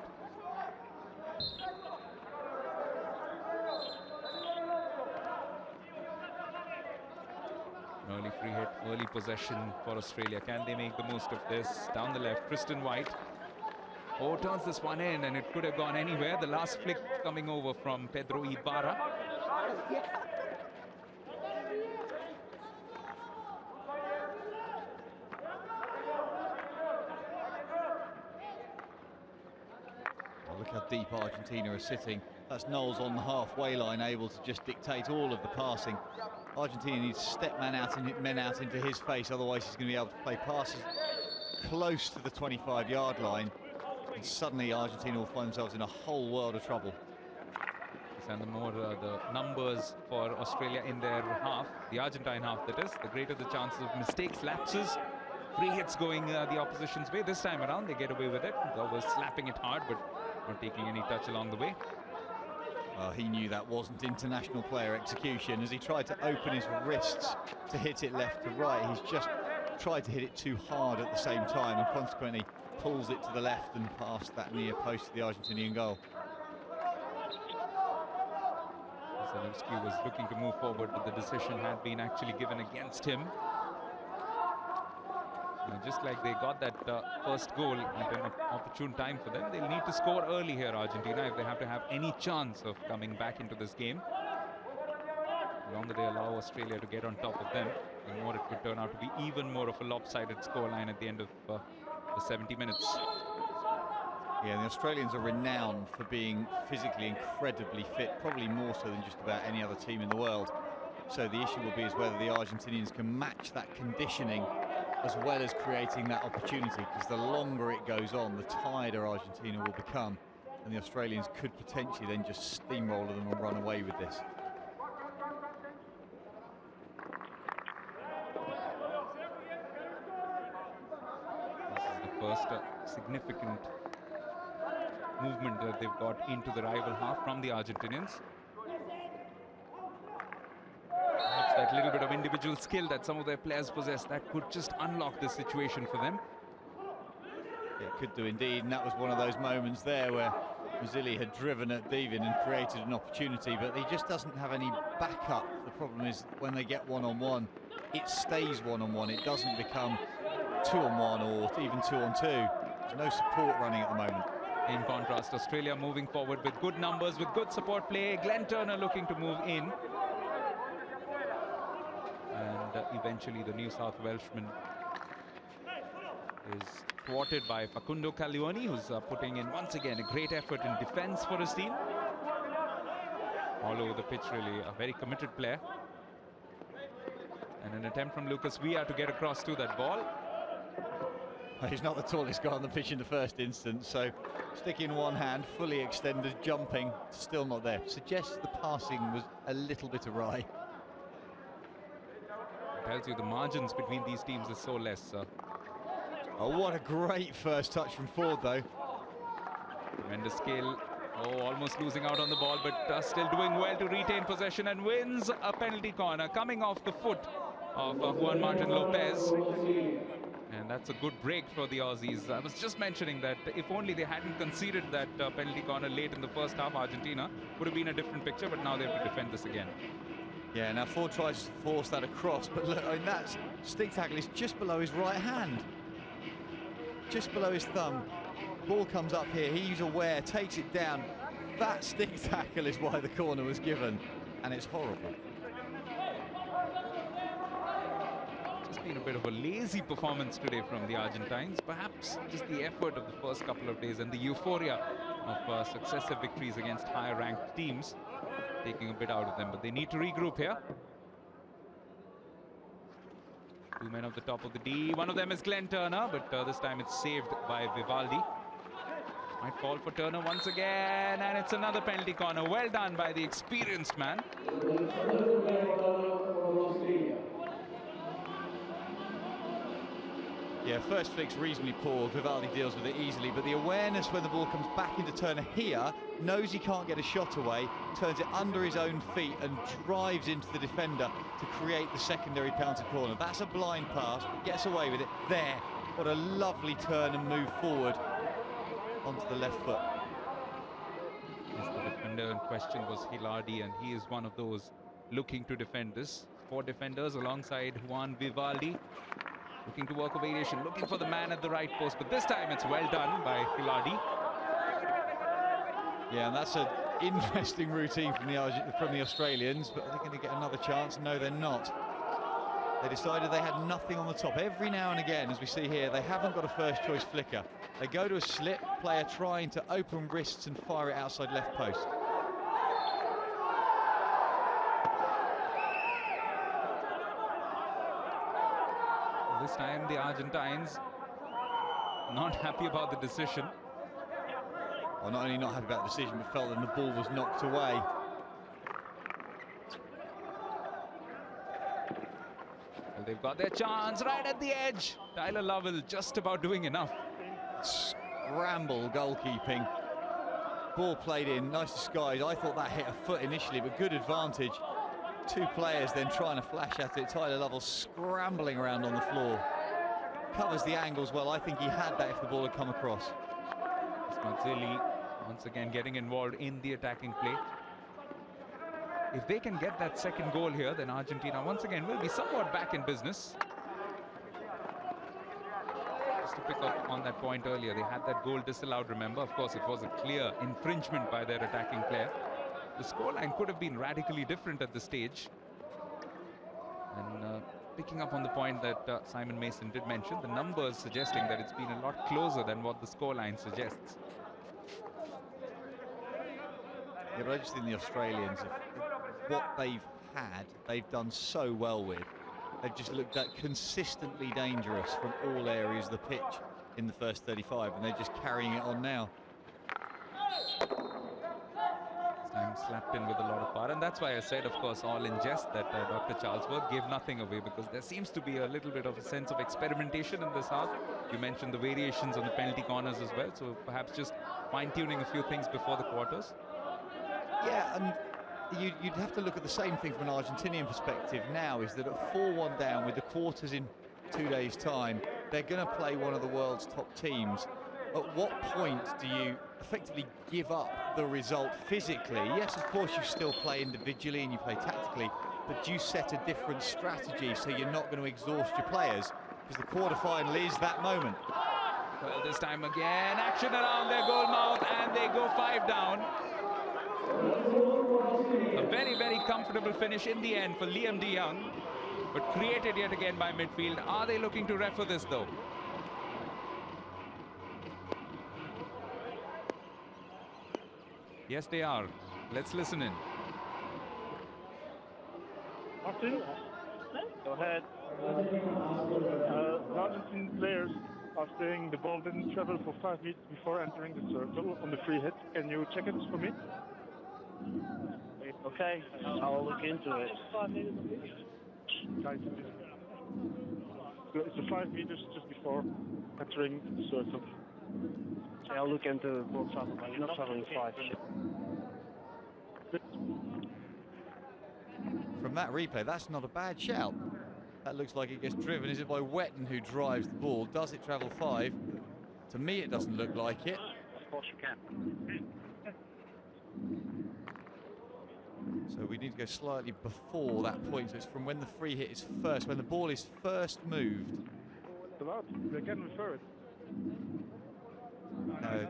Early free hit, early possession for Australia. Can they make the most of this? Down the left, Kristen White. Oh, turns this one in, and it could have gone anywhere. The last flick coming over from Pedro Ibarra. Well, look how deep Argentina are sitting. That's Knowles on the halfway line, able to just dictate all of the passing. Argentina needs to step men out into his face, otherwise he's going to be able to play passes close to the 25-yard line. And suddenly Argentina will find themselves in a whole world of trouble. And the more the numbers for Australia in their half, the Argentine half that is, the greater the chances of mistakes, lapses, free hits going the opposition's way. This time around they get away with it. They were slapping it hard but not taking any touch along the way. Well, he knew that wasn't international player execution as he tried to open his wrists to hit it left to right. He's just tried to hit it too hard at the same time and consequently pulls it to the left and past that near post of the Argentinian goal. Zelensky was looking to move forward, but the decision had been actually given against him. And just like they got that first goal at an opportune time for them, they'll need to score early here, Argentina, if they have to have any chance of coming back into this game. The longer they allow Australia to get on top of them, the more it could turn out to be even more of a lopsided scoreline at the end of the 70 minutes. Yeah, the Australians are renowned for being physically incredibly fit, probably more so than just about any other team in the world. So the issue will be is whether the Argentinians can match that conditioning as well as creating that opportunity, because the longer it goes on, the tireder Argentina will become, and the Australians could potentially then just steamroller them and run away with this. This is the first significant movement that they've got into the rival half from the Argentinians. Perhaps that little bit of individual skill that some of their players possess that could just unlock this situation for them. Yeah, it could do indeed, and that was one of those moments there where Mazzilli had driven at Devin and created an opportunity, but he just doesn't have any backup. The problem is when they get one-on-one, it stays one-on-one. It doesn't become two-on-one or even two-on-two. There's no support running at the moment. In contrast, Australia moving forward with good numbers, with good support play. Glenn Turner looking to move in. And eventually the New South Welshman is thwarted by Facundo Caglioni, who's putting in once again a great effort in defense for his team. All over the pitch, really a very committed player. And an attempt from Lucas Villa to get across to that ball. He's not the tallest guy on the pitch in the first instance, so stick in one hand, fully extended, jumping, still not there. Suggests the passing was a little bit awry. Tells you the margins between these teams is so less. Oh, what a great first touch from Ford, though. Tremendous skill. Oh, almost losing out on the ball, but still doing well to retain possession and wins a penalty corner, coming off the foot of Juan Martin Lopez. And that's a good break for the Aussies. I was just mentioning that if only they hadn't conceded that penalty corner late in the first half, Argentina would have been a different picture, but now they have to defend this again. Yeah, now Ford tries to force that across, but look, I mean, that stick tackle is just below his right hand. Just below his thumb. Ball comes up here, he's aware, takes it down. That stick tackle is why the corner was given, and it's horrible. Just been a bit of a lazy performance today from the Argentines. Perhaps just the effort of the first couple of days and the euphoria of successive victories against higher ranked teams taking a bit out of them, but they need to regroup here. Two men at the top of the D. One of them is Glenn Turner, but this time it's saved by Vivaldi. Might fall for Turner once again, and it's another penalty corner. Well done by the experienced man. Yeah, first flick's reasonably poor. Vivaldi deals with it easily, but the awareness when the ball comes back into Turner here, knows he can't get a shot away, turns it under his own feet and drives into the defender to create the secondary penalty corner. That's a blind pass, but gets away with it. There, what a lovely turn and move forward onto the left foot. Yes, the defender in question was Hilardi, and he is one of those looking to defend this. 4 defenders alongside Juan Vivaldi. Looking to work a variation, looking for the man at the right post, but this time it's well done by Hilardi. Yeah, and that's an interesting routine from the Australians, but are they going to get another chance? No, they're not. They decided they had nothing on the top. Every now and again, as we see here, they haven't got a first choice flicker. They go to a slip, player trying to open wrists and fire it outside left post. This time the Argentines not happy about the decision. Well, not only not happy about the decision, but felt that the ball was knocked away. Well, they've got their chance right at the edge. Tyler Lovell just about doing enough. Scramble goalkeeping. Ball played in, nice disguise. I thought that hit a foot initially, but good advantage. 2 players then trying to flash at it. Tyler Lovell scrambling around on the floor. Covers the angles well. I think he had that if the ball had come across. Mazzilli once again getting involved in the attacking play. If they can get that second goal here, then Argentina once again will be somewhat back in business. Just to pick up on that point earlier, they had that goal disallowed, remember? Of course, it was a clear infringement by their attacking player. The scoreline could have been radically different at this stage. And picking up on the point that Simon Mason did mention, the numbers suggesting that it's been a lot closer than what the scoreline suggests. Yeah, but I just think the Australians, what they've had, they've done so well with. They've just looked at consistently dangerous from all areas of the pitch in the first 35, and they're just carrying it on now. Time slapped in with a lot of power, and that's why I said, of course, all in jest, that Dr. Charlesworth gave nothing away, because there seems to be a little bit of a sense of experimentation in this half. You mentioned the variations on the penalty corners as well, so perhaps just fine-tuning a few things before the quarters. Yeah, and you'd have to look at the same thing from an Argentinian perspective now, is that at 4-1 down with the quarters in 2 days' time, they're going to play one of the world's top teams. At what point do you effectively give up the result physically? Yes, of course, you still play individually and you play tactically, but you set a different strategy so you're not going to exhaust your players, because the quarter-final is that moment. Well, this time again, action around their goal mouth, and they go 5 down. A very, very comfortable finish in the end for Liam de Jong, but created yet again by midfield. Are they looking to refer this, though? Yes, they are. Let's listen in. Martin, Go ahead. the Argentine players are saying the ball didn't travel for 5 meters before entering the circle on the free hit. Can you check it for me? Okay, I'll look into it. Guys, it's 5 meters just before entering the circle. Okay, I'll look into ball travel, but you're not traveling 5. From that replay, that's not a bad shout. That looks like it gets driven. Is it by Wetton who drives the ball? Does it travel 5? To me, it doesn't look like it. Of course you can. So we need to go slightly before that point. So it's from when the free hit is first, when the ball is first moved. It's allowed. They can refer it. No.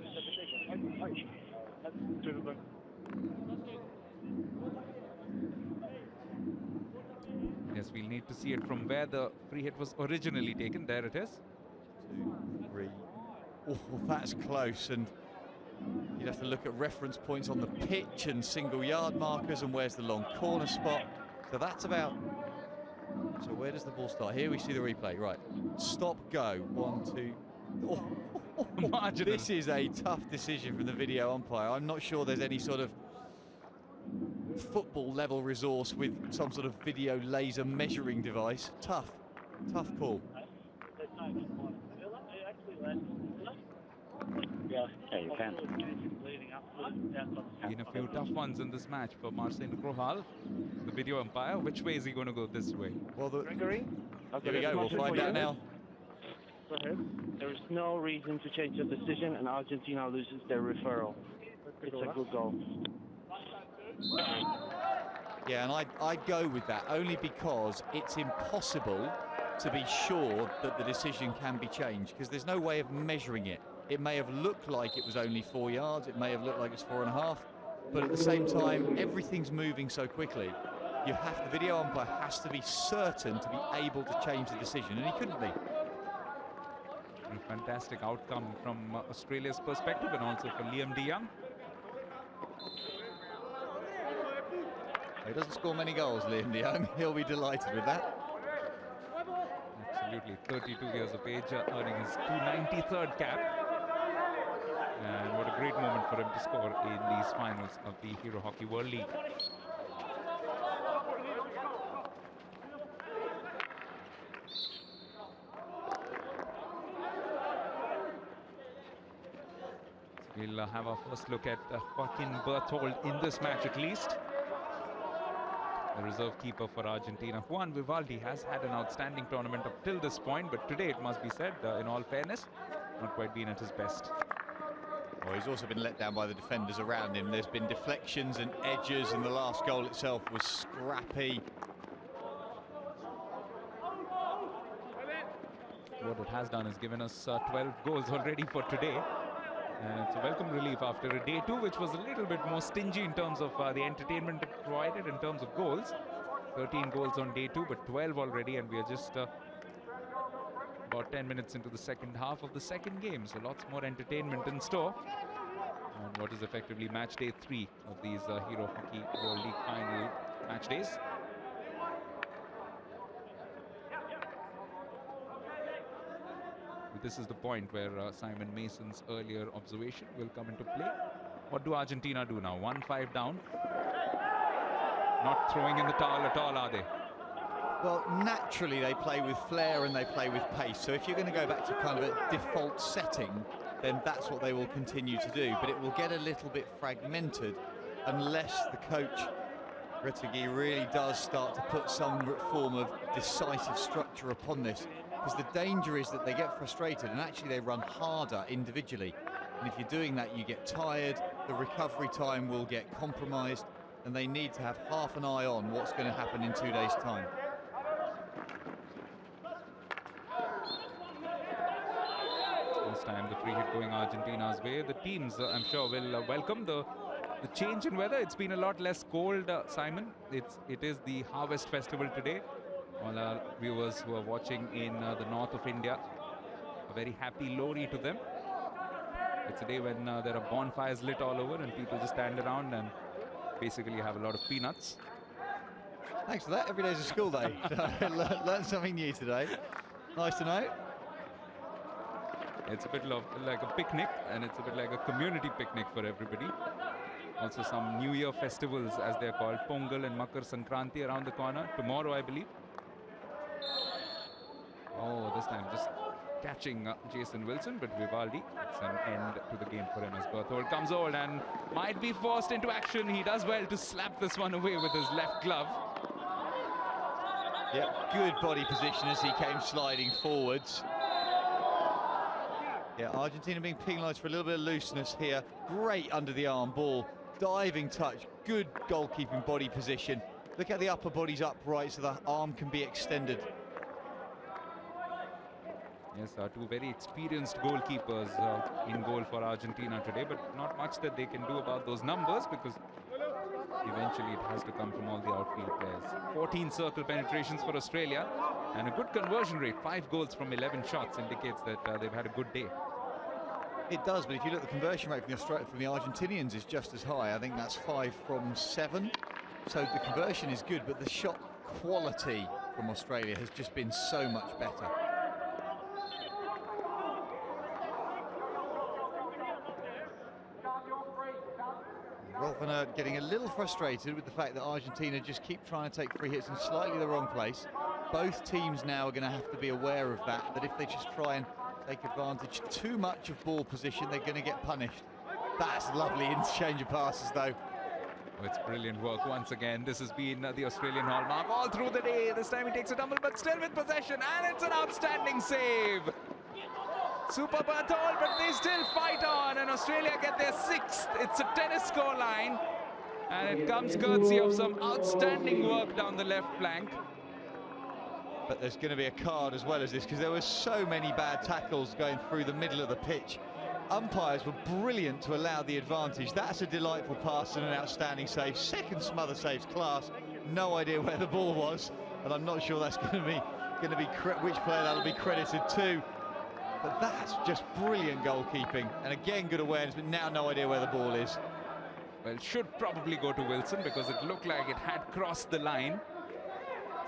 Yes, we'll need to see it from where the free hit was originally taken. There it is. 2, 3. Oh, that's close. And you'd have to look at reference points on the pitch and single yard markers and where's the long corner spot. So that's about... So where does the ball start? Here we see the replay. Right. Stop, go. 1, 2... Oh. Marginal. This is a tough decision from the video umpire. I'm not sure there's any sort of football level resource with some sort of video laser measuring device. Tough call. Yeah, you can. Been a few tough ones in this match for Marcin Grohal, the video umpire. Which way is he going to go this way? Well, Gregory? here we go, we'll find out now. Go ahead. There is no reason to change the decision, and Argentina loses their referral. It's a good goal. Yeah, and I'd go with that, only because it's impossible to be sure that the decision can be changed, because there's no way of measuring it. It may have looked like it was only 4 yards, it may have looked like it's 4.5, but at the same time, everything's moving so quickly. The video umpire has to be certain to be able to change the decision, and he couldn't be. A fantastic outcome from Australia's perspective, and also for Liam de Jong. He doesn't score many goals, Liam de Jong. He'll be delighted with that. Absolutely, 32 years of age, earning his 293rd cap. And what a great moment for him to score in these finals of the Hero Hockey World League. We'll have our first look at Joaquin Berthold in this match at least. The reserve keeper for Argentina. Juan Vivaldi has had an outstanding tournament up till this point, but today, it must be said, in all fairness, not quite been at his best. Well, he's also been let down by the defenders around him. There's been deflections and edges, and the last goal itself was scrappy. What it has done is given us 12 goals already for today. And it's a welcome relief after a day two, which was a little bit more stingy in terms of the entertainment it provided in terms of goals. 13 goals on day two, but 12 already, and we are just about 10 minutes into the second half of the second game. So lots more entertainment in store on what is effectively match day 3 of these Hero Hockey World League final match days. This is the point where Simon Mason's earlier observation will come into play. What do Argentina do now? 1-5 down. Not throwing in the towel at all, are they? Well, naturally they play with flair and they play with pace. So if you're going to go back to kind of a default setting, then that's what they will continue to do. But it will get a little bit fragmented unless the coach, Rettegui, really does start to put some form of decisive structure upon this. Because the danger is that they get frustrated and actually they run harder individually. And if you're doing that, you get tired, the recovery time will get compromised, and they need to have half an eye on what's going to happen in 2 days' time. This time the free hit going Argentina's way. The teams, I'm sure, will welcome the change in weather. It's been a lot less cold, Simon. It is the Harvest Festival today. All our viewers who are watching in the north of India, a very happy Lori to them. It's a day when there are bonfires lit all over and people just stand around and basically have a lot of peanuts. Thanks for that. Every day's a school day. Learned something new today. Nice to know. It's a bit like a picnic, and it's a bit like a community picnic for everybody. Also some New Year festivals, as they're called, Pongal and Makar Sankranti around the corner. Tomorrow, I believe. Oh, this time just catching Jason Wilson, but Vivaldi, it's an end to the game for him as Berthold comes over and might be forced into action. He does well to slap this one away with his left glove. Yeah, good body position as he came sliding forwards. Yeah, Argentina being penalised for a little bit of looseness here. Great under the arm ball, diving touch, good goalkeeping body position. Look at the upper body's upright so the arm can be extended. Yes, two very experienced goalkeepers in goal for Argentina today, but not much that they can do about those numbers, because eventually it has to come from all the outfield players. 14 circle penetrations for Australia and a good conversion rate. 5 goals from 11 shots indicates that they've had a good day. It does, but if you look at the conversion rate from the Argentinians is just as high. I think that's 5 from 7. So the conversion is good, but the shot quality from Australia has just been so much better. often getting a little frustrated with the fact that Argentina just keep trying to take free hits in slightly the wrong place. Both teams now are going to have to be aware of that if they just try and take advantage too much of ball position, they're going to get punished. That's lovely interchange of passes, though. Oh, it's brilliant work once again. This has been the Australian hallmark all through the day. This time he takes a tumble, but still with possession, and it's an outstanding save. Super Berthold, but they still fight on, and Australia get their 6th. It's a tennis scoreline, and it comes courtesy of some outstanding work down the left flank. But there's going to be a card as well as this, because there were so many bad tackles going through the middle of the pitch. Umpires were brilliant to allow the advantage. That's a delightful pass and an outstanding save. Second smother saves class. No idea where the ball was, and I'm not sure that's going to be which player that'll be credited to. But that's just brilliant goalkeeping, and again good awareness, but now no idea where the ball is. Well, it should probably go to Wilson because it looked like it had crossed the line.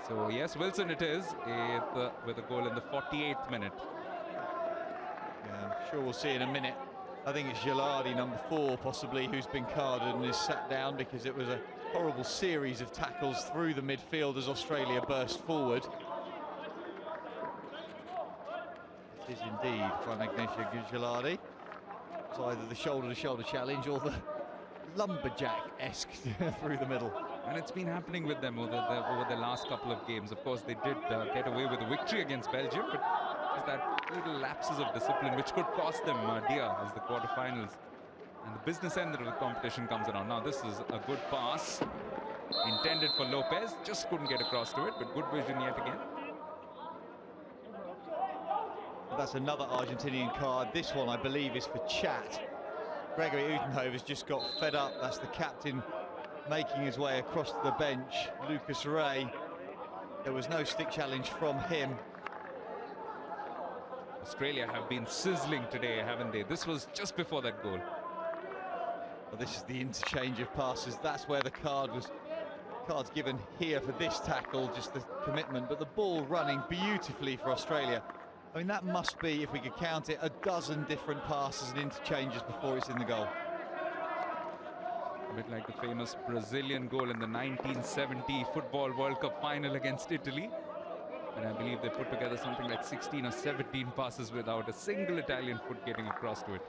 So yes, Wilson it is, with a goal in the 48th minute. Yeah, I'm sure we'll see in a minute. I think it's Gilardi, number 4, possibly, who's been carded and is sat down because it was a horrible series of tackles through the midfield as Australia burst forward. It is indeed Juan Ignacio Gilardi. It's either the shoulder-to-shoulder challenge or the lumberjack-esque through the middle. And it's been happening with them over the last couple of games. Of course, they did get away with a victory against Belgium, but it's that little lapses of discipline which could cost them dear as the quarterfinals. And the business end of the competition comes around. Now, this is a good pass intended for Lopez. Just couldn't get across to it, but good vision yet again. That's another Argentinian card. This one, I believe, is for Chat. Gregory Utenhoven's just got fed up. That's the captain making his way across to the bench. Lucas Ray. There was no stick challenge from him. Australia have been sizzling today, haven't they? This was just before that goal. Well, this is the interchange of passes. That's where the card's given here for this tackle, just the commitment. But the ball running beautifully for Australia. I mean, that must be, if we could count it, a dozen different passes and interchanges before it's in the goal. A bit like the famous Brazilian goal in the 1970 Football World Cup final against Italy. And I believe they put together something like 16 or 17 passes without a single Italian foot getting across to it.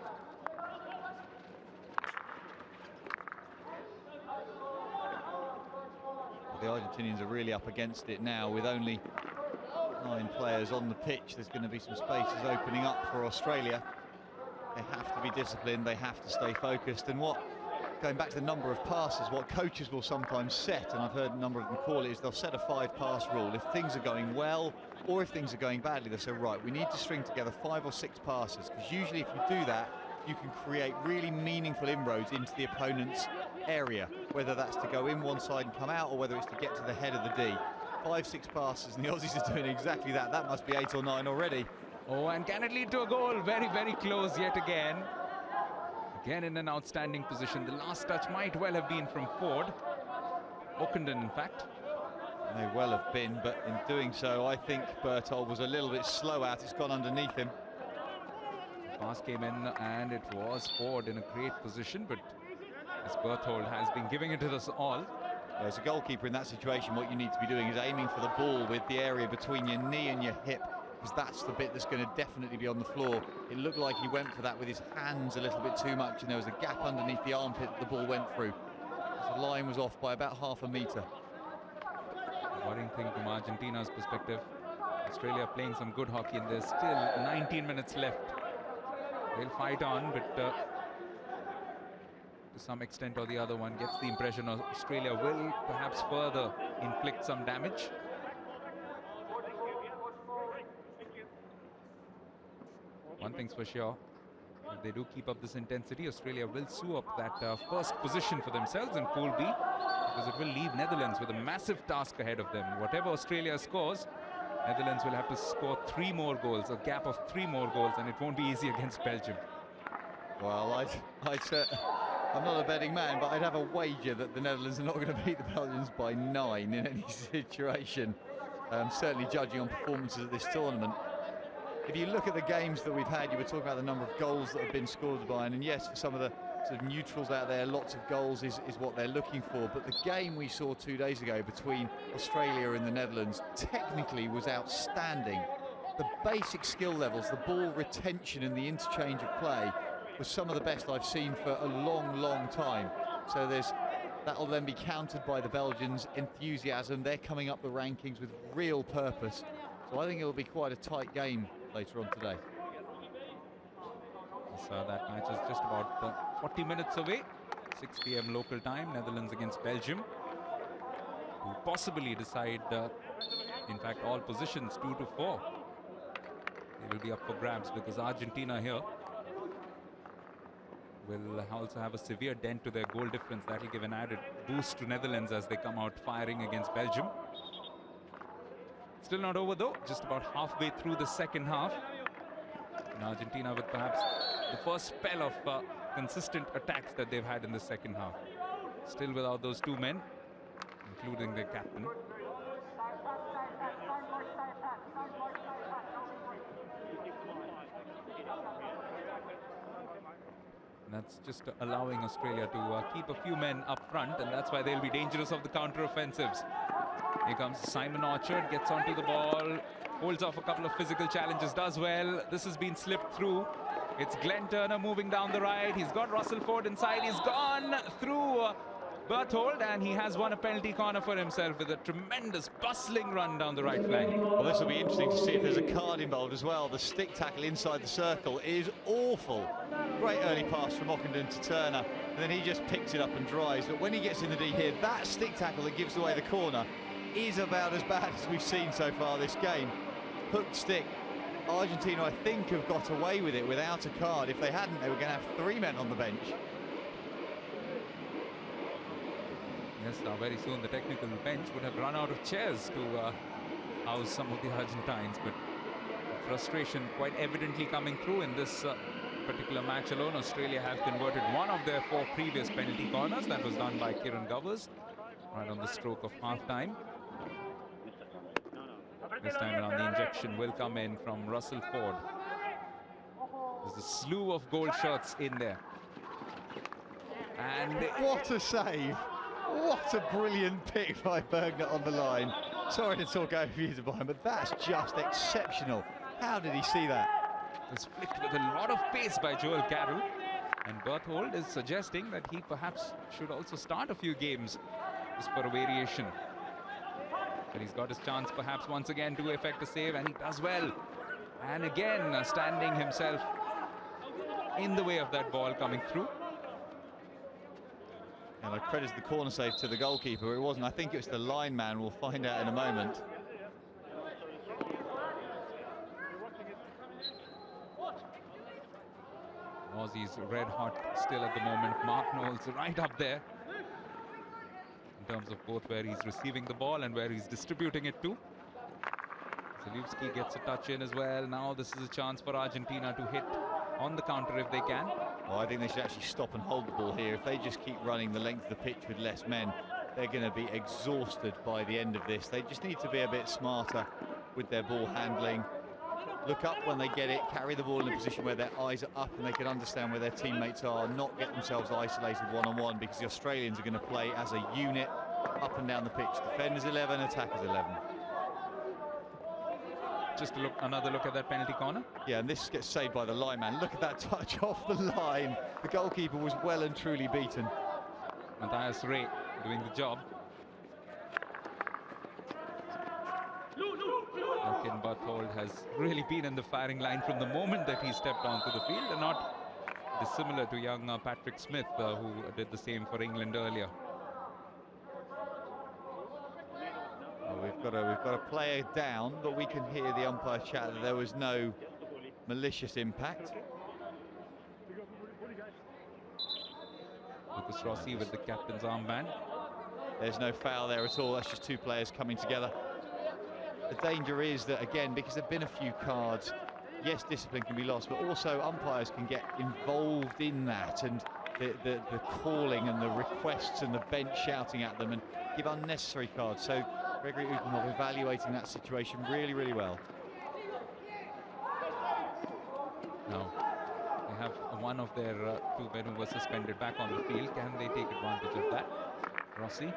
The Argentinians are really up against it now with only 9 players on the pitch. There's going to be some spaces opening up for Australia. They have to be disciplined, they have to stay focused, and going back to the number of passes, what coaches will sometimes set, and I've heard a number of them call it, is they'll set a 5-pass rule. If things are going well or if things are going badly, they'll say, right, we need to string together 5 or 6 passes, because usually if you do that, you can create really meaningful inroads into the opponent's area, whether that's to go in one side and come out, or whether it's to get to the head of the D. 5-6 passes, and the Aussies are doing exactly that. That must be 8 or 9 already. Oh, and can it lead to a goal? Very, very close yet again. Again in an outstanding position. The last touch might well have been from Ford. Ockenden, in fact. May well have been, but in doing so, I think Berthold was a little bit slow out. It's gone underneath him. The pass came in, and it was Ford in a great position, but as Berthold has been giving it to us all. As a goalkeeper in that situation, what you need to be doing is aiming for the ball with the area between your knee and your hip, because that's the bit that's going to definitely be on the floor. It looked like he went for that with his hands a little bit too much, and there was a gap underneath the armpit that the ball went through. So the line was off by about half a metre. Worrying thing from Argentina's perspective. Australia playing some good hockey, and there's still 19 minutes left. They'll fight on, but to some extent or the other, one gets the impression Australia will perhaps further inflict some damage. One thing's for sure, if they do keep up this intensity, Australia will sew up that first position for themselves in Pool B, because it will leave Netherlands with a massive task ahead of them. Whatever Australia scores, Netherlands will have to score 3 more goals, a gap of 3 more goals, and it won't be easy against Belgium. Well, I'm not a betting man, but I'd have a wager that the Netherlands are not going to beat the Belgians by 9 in any situation. Certainly judging on performances at this tournament. If you look at the games that we've had, you were talking about the number of goals that have been scored by, and yes, for some of the sort of neutrals out there, lots of goals is what they're looking for. But the game we saw 2 days ago between Australia and the Netherlands technically was outstanding. The basic skill levels, the ball retention and the interchange of play was some of the best I've seen for a long, long time. So that'll then be countered by the Belgians' enthusiasm. They're coming up the rankings with real purpose. So I think it'll be quite a tight game later on today. So that match is just about 40 minutes away. 6 p.m. local time, Netherlands against Belgium. To possibly decide, in fact, all positions 2 to 4. They will be up for grabs because Argentina here will also have a severe dent to their goal difference. That will give an added boost to Netherlands as they come out firing against Belgium. Still not over though, just about halfway through the second half. And Argentina with perhaps the first spell of consistent attacks that they've had in the second half. Still without those 2 men, including their captain. And that's just allowing Australia to keep a few men up front, and that's why they'll be dangerous of the counter-offensives. Here comes Simon Orchard, gets onto the ball, holds off a couple of physical challenges, does well. This has been slipped through. It's Glenn Turner moving down the right. He's got Russell Ford inside. He's gone through Berthold, and he has won a penalty corner for himself with a tremendous bustling run down the right flank. Well, this will be interesting to see if there's a card involved as well. The stick tackle inside the circle is awful. Great early pass from Ockenden to Turner, and then he just picks it up and drives. But when he gets in the D here, that stick tackle that gives away the corner is about as bad as we've seen so far this game. Hooked stick. Argentina, I think, have got away with it without a card. If they hadn't, they were going to have 3 men on the bench. Yes, now very soon the technical bench would have run out of chairs to house some of the Argentines, but frustration quite evidently coming through in this particular match alone. Australia have converted 1 of their 4 previous penalty corners. That was done by Kieran Govers right on the stroke of half-time. This time around the injection will come in from Russell Ford. There's a slew of goal shots in there. And what a save! What a brilliant pick by Bergner on the line. Sorry to talk over you, Dubai, but that's just exceptional. How did he see that? It's flicked with a lot of pace by Joel Carroll. And Berthold is suggesting that he perhaps should also start a few games just for a variation. But he's got his chance perhaps once again to effect a save, and he does well. And again, standing himself in the way of that ball coming through. And I credit the corner save to the goalkeeper. It wasn't. I think it was the lineman. We'll find out in a moment. Aussies red hot still at the moment. Mark Knowles right up there in terms of both where he's receiving the ball and where he's distributing it to. Zalewski gets a touch in as well. Now this is a chance for Argentina to hit on the counter if they can. Well, I think they should actually stop and hold the ball here. If they just keep running the length of the pitch with less men, they're going to be exhausted by the end of this. They just need to be a bit smarter with their ball handling. Look up when they get it, carry the ball in a position where their eyes are up and they can understand where their teammates are, not get themselves isolated one-on-one, because the Australians are going to play as a unit up and down the pitch. Defenders 11, attackers 11. Just a look, another look at that penalty corner. Yeah, and this gets saved by the lineman. Look at that touch off the line. The goalkeeper was well and truly beaten. Matthias Ray doing the job. Joaquin Berthold has really been in the firing line from the moment that he stepped onto the field, and not dissimilar to young Patrick Smith, who did the same for England earlier. We've got a player down, but we can hear the umpire chat that there was no malicious impact. Lucas Rossi with the captain's armband. There's no foul there at all. That's just 2 players coming together. The danger is that, again, because there have been a few cards, yes, discipline can be lost, but also umpires can get involved in that, and the calling and the requests and the bench shouting at them and give unnecessary cards. So Gregory Utenhoff evaluating that situation really, really well. Now, they have a one of their two men who were suspended back on the field. Can they take advantage of that? Rossi.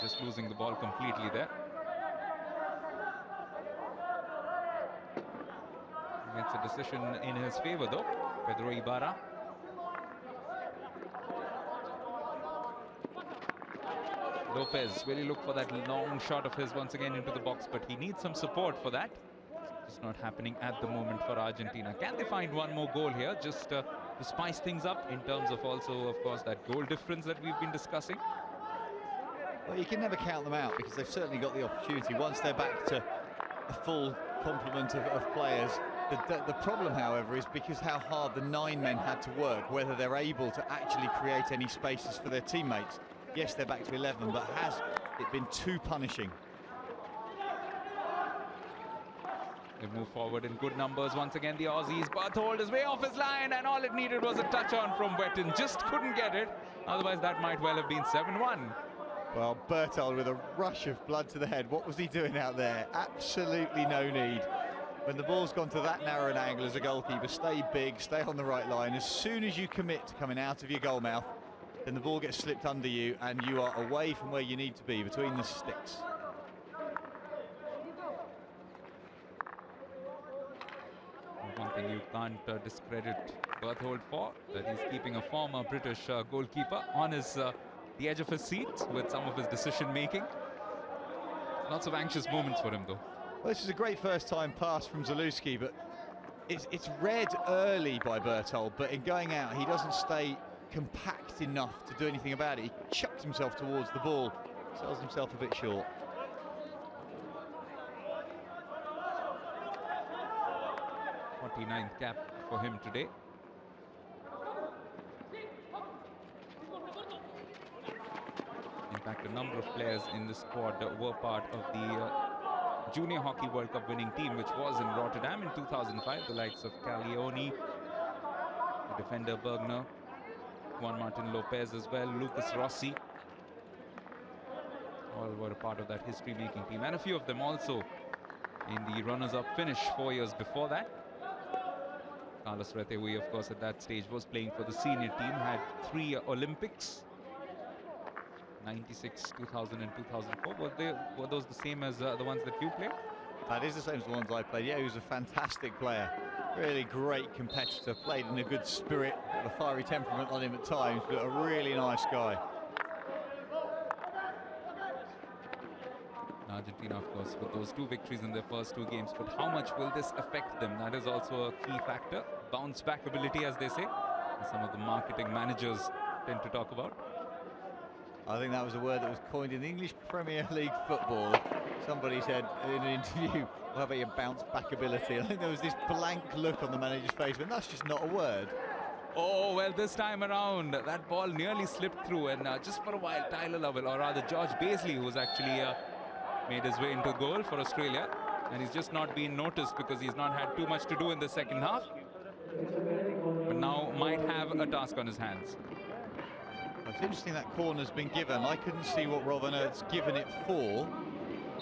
Just losing the ball completely there. It's a decision in his favor though, Pedro Ibarra. Lopez really look for that long shot of his once again into the box, but he needs some support for that. It's not happening at the moment for Argentina. Can they find one more goal here just to spice things up in terms of also, of course, that goal difference that we've been discussing? Well, you can never count them out because they've certainly got the opportunity once they're back to a full complement of players. The problem, however, is because how hard the 9 men had to work, whether they're able to actually create any spaces for their teammates. Yes, they're back to 11, but has it been too punishing? They move forward in good numbers once again, the Aussies. Berthold is way off his line, and all it needed was a touch on from Wetton. Just couldn't get it. Otherwise, that might well have been 7-1. Well, Berthold with a rush of blood to the head. What was he doing out there? Absolutely no need. When the ball's gone to that narrow an angle as a goalkeeper, stay big, stay on the right line. As soon as you commit to coming out of your goal mouth, then the ball gets slipped under you and you are away from where you need to be, between the sticks. One thing you can't discredit Berthold for, that he's keeping a former British goalkeeper on his the edge of his seat with some of his decision making. Lots of anxious moments for him though. Well, this is a great first time pass from Zalewski, but it's read early by Berthold, but in going out he doesn't stay compact enough to do anything about it. He chucks himself towards the ball, sells himself a bit short. '49th cap for him today. In fact, a number of players in the squad were part of the Junior Hockey World Cup winning team, which was in Rotterdam in 2005. The likes of Caglioni, the defender Bergner, Juan Martin Lopez as well, Lucas Rossi. All were a part of that history-making team, and a few of them also in the runners-up finish 4 years before that. Carlos Retewi, of course, at that stage was playing for the senior team, had 3 Olympics, 96, 2000 and 2004. Were those the same as the ones that you played? That is the same as the ones I played. Yeah, he was a fantastic player. Really great competitor, played in a good spirit, had a fiery temperament on him at times, but a really nice guy. Argentina, of course, with those 2 victories in their first 2 games, but how much will this affect them? That is also a key factor. Bounce back ability, as they say, as some of the marketing managers tend to talk about. I think that was a word that was coined in English Premier League football. Somebody said in an interview, well, how about your bounce back ability? I think there was this blank look on the manager's face, but that's just not a word. Oh, well, this time around, that ball nearly slipped through, and just for a while, Tyler Lovell, or rather George Baisley, who was actually made his way into goal for Australia, and he's just not been noticed because he's not had too much to do in the second half, but now might have a task on his hands. It's interesting that corner's been given. I couldn't see what Rovanaert's given it for,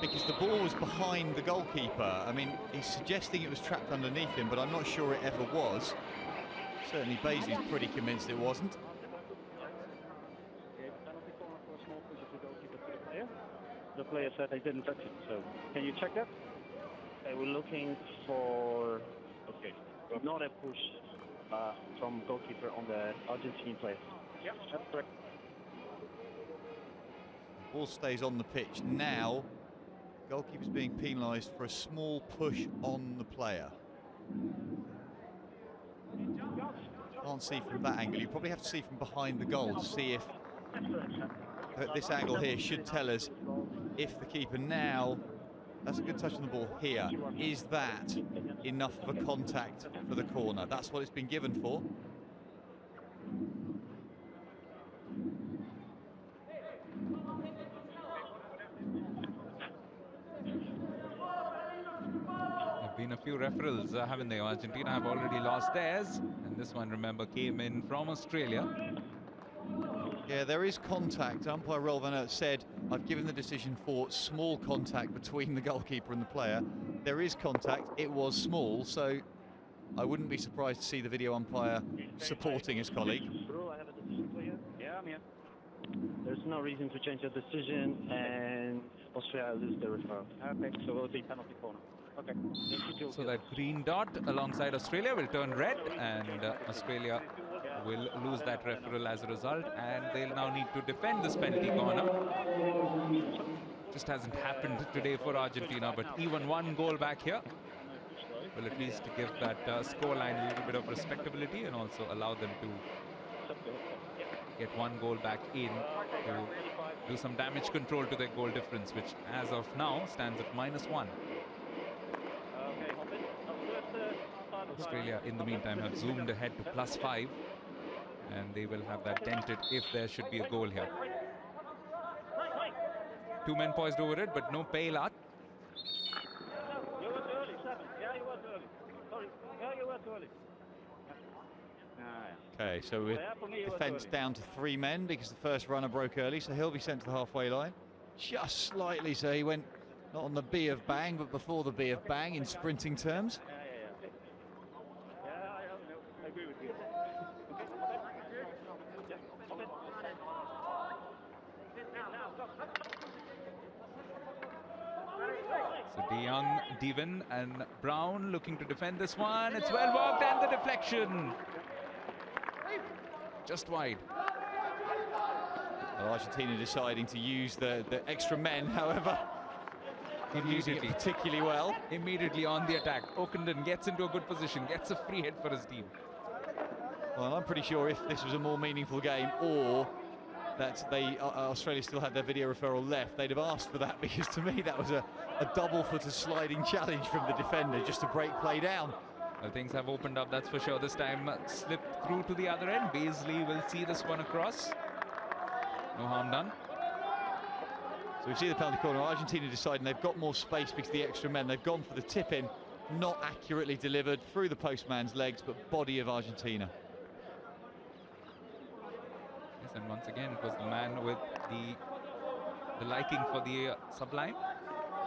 because the ball was behind the goalkeeper. I mean, he's suggesting it was trapped underneath him, but I'm not sure it ever was. Certainly Baisley's pretty convinced it wasn't. The player said they didn't touch it, so can you check that? They were looking for, okay, not a push from goalkeeper on the Argentine player. Yeah, that's correct. Ball stays on the pitch. Now, goalkeeper's being penalised for a small push on the player. Can't see from that angle. You probably have to see from behind the goal to see if this angle here should tell us if the keeper now, that's a good touch on the ball here, is that enough of a contact for the corner? That's what it's been given for. There have been a few referrals, haven't they? Argentina have already lost theirs, and this one, remember, came in from Australia. Yeah, there is contact. Umpire Rovanaert said, I've given the decision for small contact between the goalkeeper and the player. There is contact. It was small, so I wouldn't be surprised to see the video umpire supporting his colleague. Bro, I have a decision for you. Yeah, I'm here. There's no reason to change your decision, and Australia lose the referral. Okay, so it will be penalty corner. Okay. So that green dot alongside Australia will turn red, and Australia will lose that referral as a result, and they'll now need to defend this penalty corner. Just hasn't happened today for Argentina, but even one goal back here will at least give that scoreline a little bit of respectability and also allow them to get one goal back in to do some damage control to their goal difference, which as of now stands at -1. Australia in the meantime have zoomed ahead to +5, and they will have that dented if there should be a goal here. 2 men poised over it, but no bailout. You were too early, 7. Yeah, you were too early. Sorry. Yeah, you were too early. Okay, so with defence down to 3 men because the first runner broke early, so he'll be sent to the halfway line. Just slightly, so he went not on the B of bang, but before the B of bang in sprinting terms. Yeah, I agree with you. So De Jong, Devon and Brown looking to defend this one. It's well worked, and the deflection. Just wide. Well, Argentina deciding to use the extra men, however, using it particularly well. Immediately on the attack. Okenden gets into a good position, gets a free hit for his team. Well, I'm pretty sure if this was a more meaningful game, or that Australia still had their video referral left, they'd have asked for that, because to me that was a double-footed sliding challenge from the defender just to break play down. Well, things have opened up, that's for sure. This time slipped through to the other end. Beasley will see this one across. No harm done. So we see the penalty corner. Argentina deciding they've got more space because of the extra men. They've gone for the tip-in, not accurately delivered through the postman's legs, but body of Argentina. Yes, and once again, it was the man with the liking for the sublime,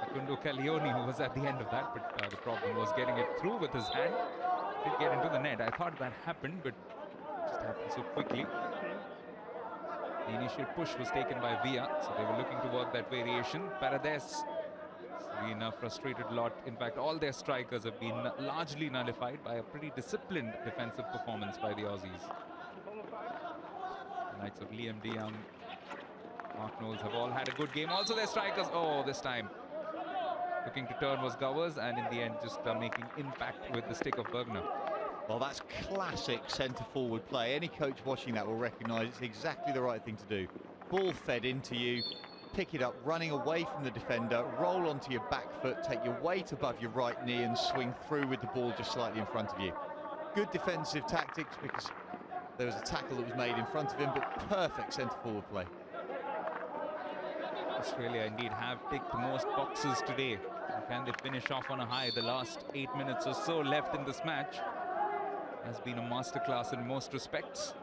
Facundo Caglioni, who was at the end of that, but the problem was getting it through with his hand. Did get into the net. I thought that happened, but it just happened so quickly. The initial push was taken by Villa, so they were looking to work that variation. Paredes has been a frustrated lot. In fact, all their strikers have been largely nullified by a pretty disciplined defensive performance by the Aussies. The likes of Liam De Jong, Mark Knowles have all had a good game. Also their strikers, oh, this time looking to turn was Gowers, and in the end just making impact with the stick of Bergner. Well, that's classic centre-forward play. Any coach watching that will recognise it's exactly the right thing to do. Ball fed into you, pick it up, running away from the defender, roll onto your back foot, take your weight above your right knee and swing through with the ball just slightly in front of you. Good defensive tactics because there was a tackle that was made in front of him, but perfect centre-forward play. Australia indeed have ticked most boxes today. And can they finish off on a high? The last 8 minutes or so left in this match has been a masterclass in most respects.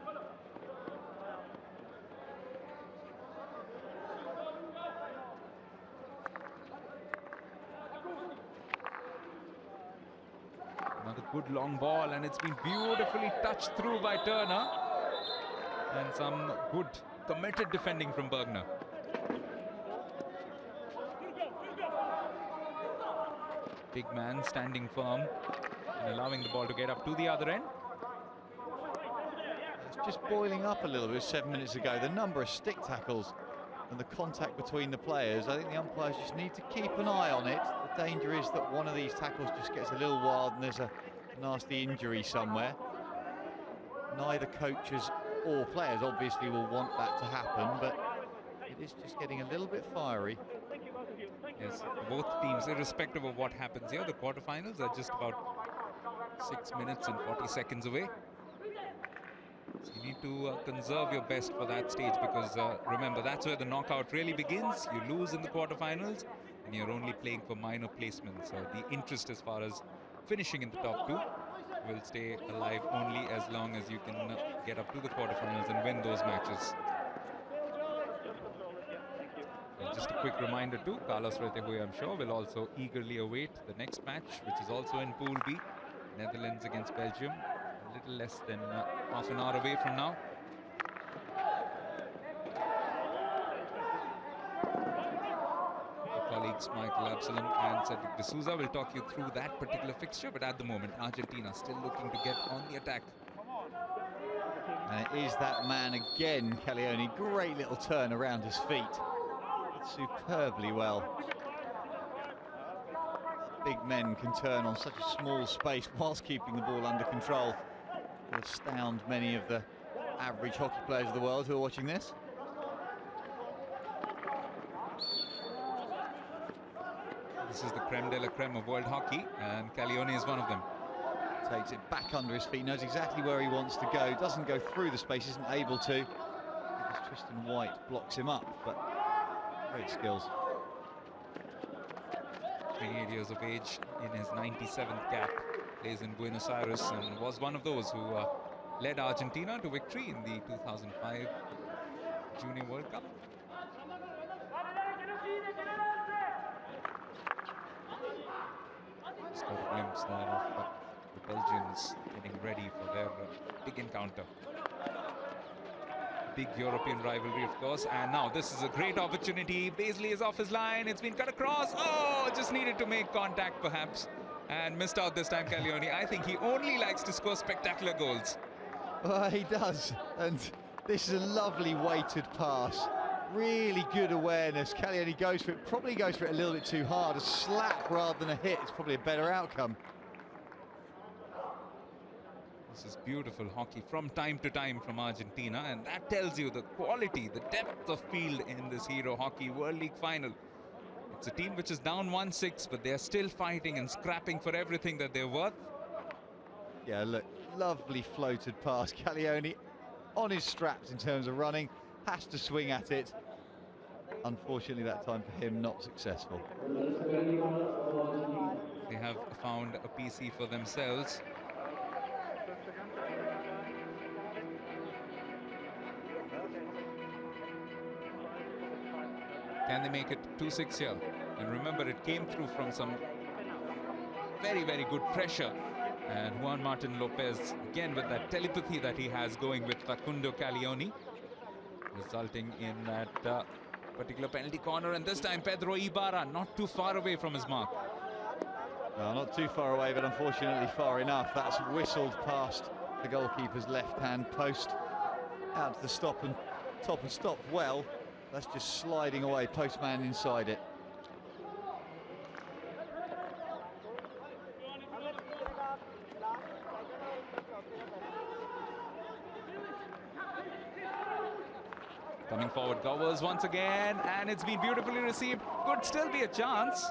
Another good long ball, and it's been beautifully touched through by Turner. And some good committed defending from Bergner. Big man standing firm and allowing the ball to get up to the other end. It's just boiling up a little bit 7 minutes ago. The number of stick tackles and the contact between the players. I think the umpires just need to keep an eye on it. The danger is that one of these tackles just gets a little wild and there's a nasty injury somewhere. Neither coaches or players obviously will want that to happen, but it is just getting a little bit fiery. Yes, both teams, irrespective of what happens here, the quarterfinals are just about 6 minutes and 40 seconds away. So you need to conserve your best for that stage, because remember, that's where the knockout really begins. You lose in the quarterfinals and you're only playing for minor placements. The interest as far as finishing in the top 2 will stay alive only as long as you can get up to the quarterfinals and win those matches. And just a quick reminder too, Carlos Retejoy, I'm sure, will also eagerly await the next match, which is also in Pool B, Netherlands against Belgium, a little less than half an hour away from now. Our colleagues Michael Absalom and Cedric D'Souza will talk you through that particular fixture, but at the moment Argentina still looking to get on the attack. And it is that man again, Calioni. Great little turn around his feet. Did superbly well. Big men can turn on such a small space whilst keeping the ball under control. Will astound many of the average hockey players of the world who are watching this. This is the creme de la creme of world hockey, and Calioni is one of them. Takes it back under his feet, knows exactly where he wants to go, doesn't go through the space, isn't able to, because Tristan White blocks him up, but great skills. 28 years of age, in his 97th cap, plays in Buenos Aires and was one of those who led Argentina to victory in the 2005 Junior World Cup. Just got a glimpse there of the Belgians getting ready for their big encounter. Big European rivalry, of course, and now this is a great opportunity. Baisley is off his line, it's been cut across. Oh, just needed to make contact perhaps, and missed out this time, Calioni. I think he only likes to score spectacular goals. Well, he does, and this is a lovely weighted pass. Really good awareness. Calioni goes for it, probably goes for it a little bit too hard. A slap rather than a hit is probably a better outcome. This is beautiful hockey from time to time from Argentina, and that tells you the quality, the depth of field in this Hero Hockey World League final. It's a team which is down 1-6, but they're still fighting and scrapping for everything that they're worth. Yeah, look, lovely floated pass. Calioni on his straps in terms of running, has to swing at it. Unfortunately, that time for him, not successful. They have found a PC for themselves. Can they make it 2-6 here? And remember, it came through from some very, very good pressure. And Juan Martin Lopez, again with that telepathy that he has going with Facundo Calioni, resulting in that particular penalty corner. And this time Pedro Ibarra not too far away from his mark. Well, not too far away, but unfortunately far enough. That's whistled past the goalkeeper's left-hand post. Out to the top and stopped well. That's just sliding away, postman inside it. Coming forward, Gowers once again, and it's been beautifully received. Could still be a chance.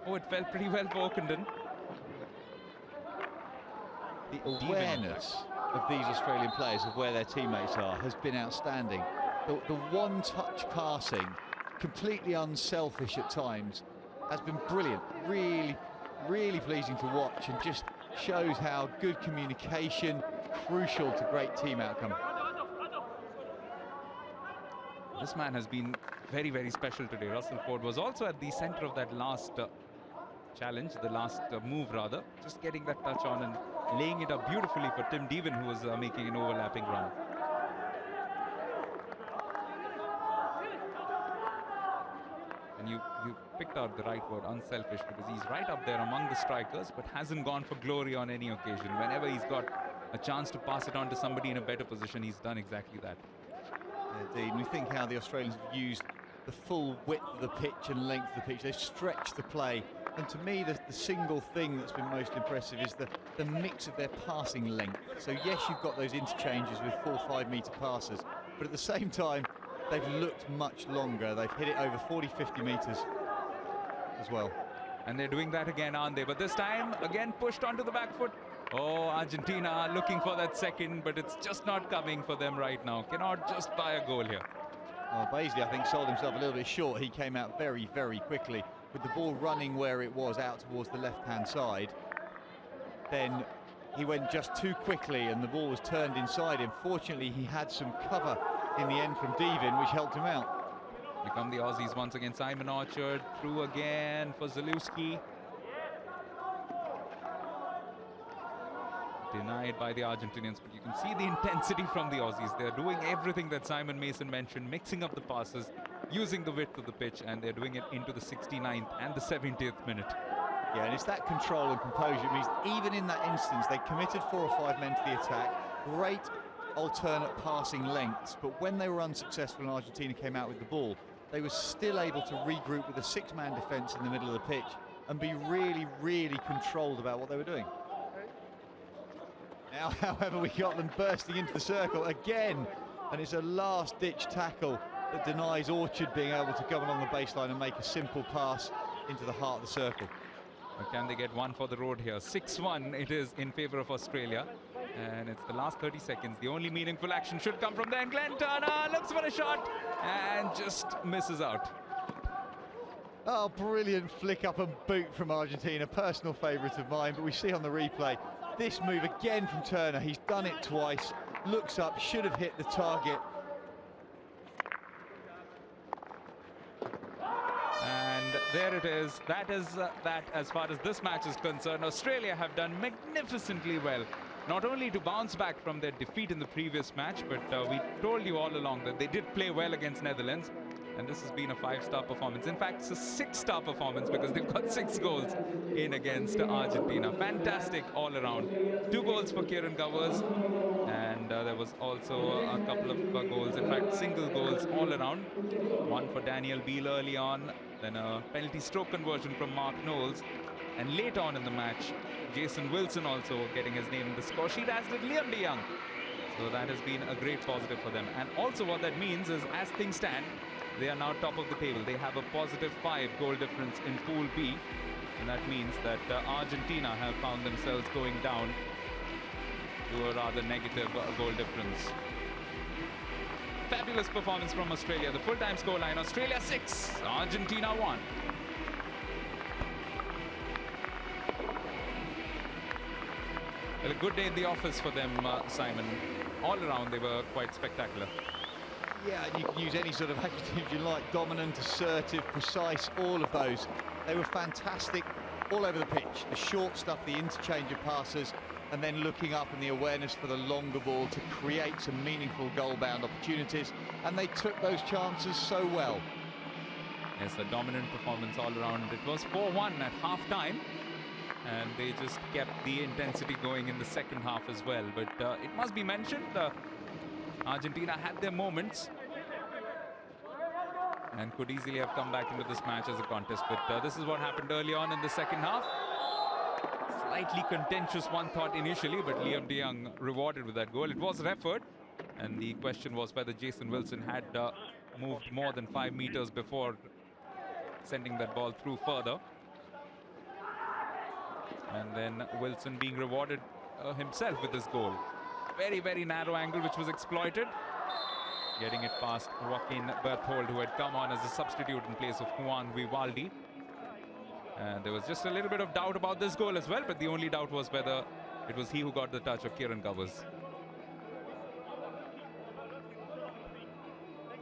Oh, it felt pretty well for Okenden. The awareness of these Australian players of where their teammates are has been outstanding. The one-touch passing, completely unselfish at times, has been brilliant. Really, really pleasing to watch, and just shows how good communication, crucial to great team outcome. This man has been very, very special today. Russell Ford was also at the center of that last challenge, the last move rather, just getting that touch on and laying it up beautifully for Tim Deven, who was making an overlapping run. And you picked out the right word, unselfish, because he's right up there among the strikers, but hasn't gone for glory on any occasion. Whenever he's got a chance to pass it on to somebody in a better position, he's done exactly that. Indeed, and we think how the Australians have used the full width of the pitch and length of the pitch. They've stretched the play, and to me the single thing that's been most impressive is the mix of their passing length. So yes, you've got those interchanges with 4 or 5 metre passes, but at the same time they've looked much longer. They've hit it over 40-50 metres as well. And they're doing that again, aren't they? But this time again pushed onto the back foot. Oh, Argentina looking for that second, but it's just not coming for them right now. Cannot just buy a goal here. Well, Baisley, I think, sold himself a little bit short. He came out very, very quickly with the ball running where it was, out towards the left-hand side. Then he went just too quickly and the ball was turned inside him. Fortunately, he had some cover in the end from Deven, which helped him out. Here come the Aussies once again. Simon Orchard through again for Zalewski. Denied by the Argentinians, but you can see the intensity from the Aussies. They're doing everything that Simon Mason mentioned, mixing up the passes, using the width of the pitch, and they're doing it into the 69th and the 70th minute. Yeah, and it's that control and composure. It means even in that instance, they committed 4 or 5 men to the attack. Great alternate passing lengths, but when they were unsuccessful and Argentina came out with the ball, they were still able to regroup with a 6-man defence in the middle of the pitch and be really, really controlled about what they were doing. Now, however, we got them bursting into the circle again, and it's a last-ditch tackle that denies Orchard being able to go along the baseline and make a simple pass into the heart of the circle. But can they get one for the road here? 6-1 it is in favour of Australia. And it's the last 30 seconds. The only meaningful action should come from there. And Glenn Turner looks for a shot and just misses out. Oh, brilliant flick up and boot from Argentina. Personal favourite of mine, but we see on the replay this move again from Turner. He's done it twice. Looks up, should have hit the target. And there it is. That is that as far as this match is concerned. Australia have done magnificently well. Not only to bounce back from their defeat in the previous match, but we told you all along that they did play well against Netherlands. And this has been a 5-star performance. In fact, it's a 6-star performance because they've got 6 goals in against Argentina. Fantastic all around. 2 goals for Kieran Gowers. And there was also a couple of goals, in fact, single goals all around. One for Daniel Beale early on, then a penalty stroke conversion from Mark Knowles. And later on in the match, Jason Wilson also getting his name in the score sheet, as did Liam de Jong. So that has been a great positive for them. And also what that means is, as things stand, they are now top of the table. They have a positive 5 goal difference in Pool B. And that means that Argentina have found themselves going down to a rather negative goal difference. Fabulous performance from Australia. The full-time scoreline, Australia 6, Argentina 1. Well, a good day in the office for them, Simon. All around, they were quite spectacular. Yeah, and you can use any sort of adjective you like. Dominant, assertive, precise, all of those. They were fantastic all over the pitch. The short stuff, the interchange of passes, and then looking up and the awareness for the longer ball to create some meaningful goal-bound opportunities. And they took those chances so well. Yes, a dominant performance all around. It was 4-1 at half-time. And they just kept the intensity going in the second half as well. But it must be mentioned, Argentina had their moments and could easily have come back into this match as a contest. But this is what happened early on in the second half. Slightly contentious, one thought initially, but Liam de Jong rewarded with that goal. It was referred, and the question was whether Jason Wilson had moved more than 5 meters before sending that ball through further. And then Wilson being rewarded himself with this goal. Very, very narrow angle, which was exploited. Getting it past Joaquin Berthold, who had come on as a substitute in place of Juan Vivaldi. And there was just a little bit of doubt about this goal as well, but the only doubt was whether it was he who got the touch of Kieran Gowers.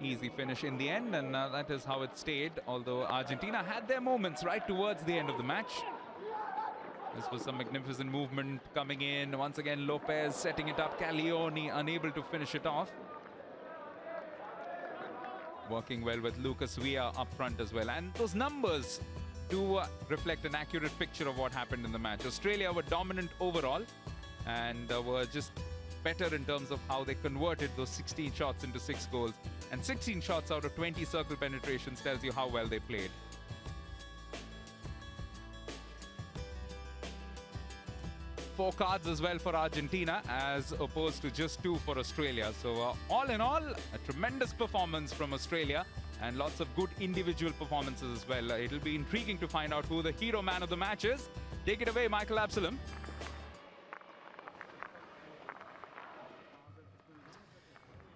Easy finish in the end, and that is how it stayed, although Argentina had their moments right towards the end of the match. This was some magnificent movement coming in. Once again, Lopez setting it up. Caglioni unable to finish it off. Working well with Lucas Villa up front as well. And those numbers do reflect an accurate picture of what happened in the match. Australia were dominant overall and were just better in terms of how they converted those 16 shots into 6 goals. And 16 shots out of 20 circle penetrations tells you how well they played. 4 cards as well for Argentina, as opposed to just 2 for Australia. So all in all, a tremendous performance from Australia and lots of good individual performances as well. It'll be intriguing to find out who the hero man of the match is. Take it away, Michael Absalom.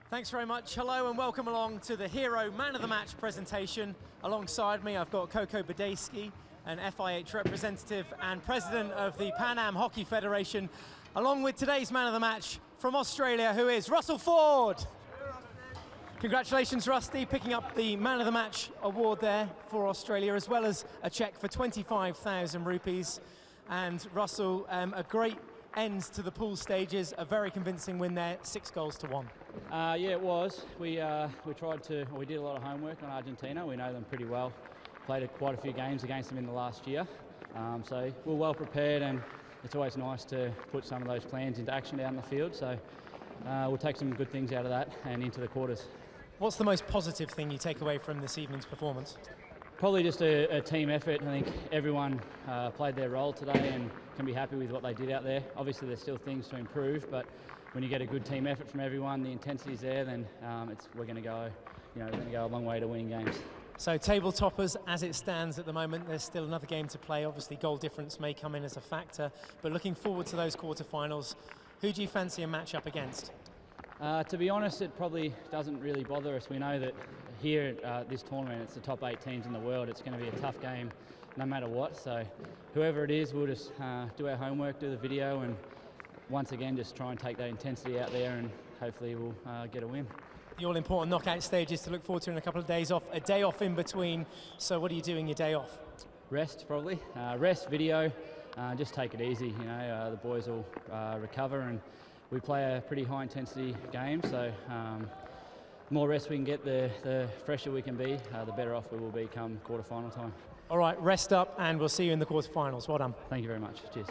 Thanks very much. Hello and welcome along to the Hero Man of the Match presentation. Alongside me, I've got Coco Badesky, an FIH representative and president of the Pan Am Hockey Federation, along with today's man of the match from Australia, who is Russell Ford. Congratulations, Rusty, picking up the man of the match award there for Australia, as well as a cheque for 25,000 rupees. And Russell, a great end to the pool stages. A very convincing win there, 6-1. Yeah, it was. We did a lot of homework on Argentina. We know them pretty well. Played quite a few games against them in the last year. So we're well prepared, and it's always nice to put some of those plans into action down the field. So we'll take some good things out of that and into the quarters. What's the most positive thing you take away from this evening's performance? Probably just a team effort. I think everyone played their role today and can be happy with what they did out there. Obviously there's still things to improve, but when you get a good team effort from everyone, the intensity's there, then we're going to go a long way to winning games. So table toppers as it stands at the moment, there's still another game to play. Obviously goal difference may come in as a factor, but looking forward to those quarterfinals, who do you fancy a match up against? To be honest, it probably doesn't really bother us. We know that here at this tournament, it's the top 8 teams in the world. It's going to be a tough game no matter what. So whoever it is, we'll just do our homework, do the video, and once again just try and take that intensity out there, and hopefully we'll get a win. The all-important knockout stages to look forward to in a couple of days off, a day off in between. So what are you doing your day off? Rest, probably. Rest, video, just take it easy. The boys will recover, and we play a pretty high intensity game, so the more rest we can get, the fresher we can be, the better off we will be come quarter-final time. All right, rest up, and we'll see you in the quarterfinals. Well done. Thank you very much. Cheers.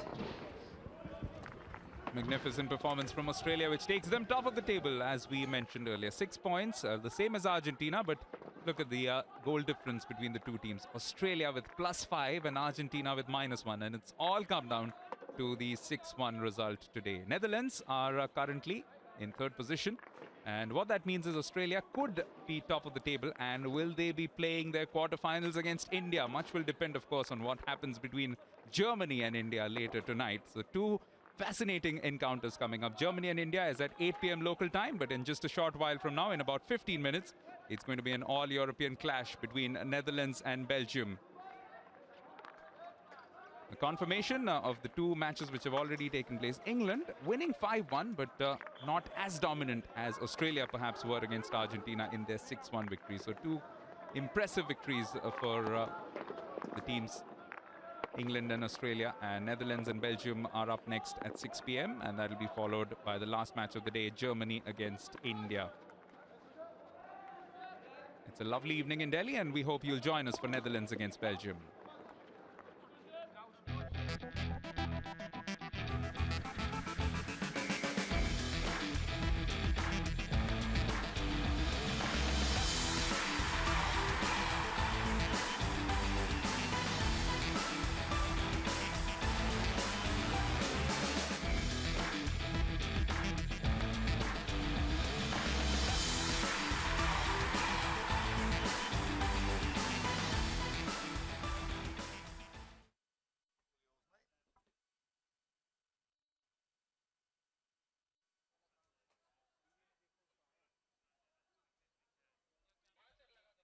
Magnificent performance from Australia, which takes them top of the table, as we mentioned earlier. 6 points, the same as Argentina, but look at the goal difference between the two teams. Australia with +5 and Argentina with -1, and it's all come down to the 6-1 result today. Netherlands are currently in 3rd position, and what that means is Australia could be top of the table. And will they be playing their quarterfinals against India? Much will depend, of course, on what happens between Germany and India later tonight. So 2 fascinating encounters coming up. Germany and India is at 8 p.m. local time, but in just a short while from now, in about 15 minutes, it's going to be an all-European clash between Netherlands and Belgium. The confirmation of the 2 matches which have already taken place. England winning 5-1, but not as dominant as Australia perhaps were against Argentina in their 6-1 victory. So 2 impressive victories for the teams. England and Australia, and Netherlands and Belgium are up next at 6 p.m. and that will be followed by the last match of the day, Germany against India. It's a lovely evening in Delhi, and we hope you'll join us for Netherlands against Belgium.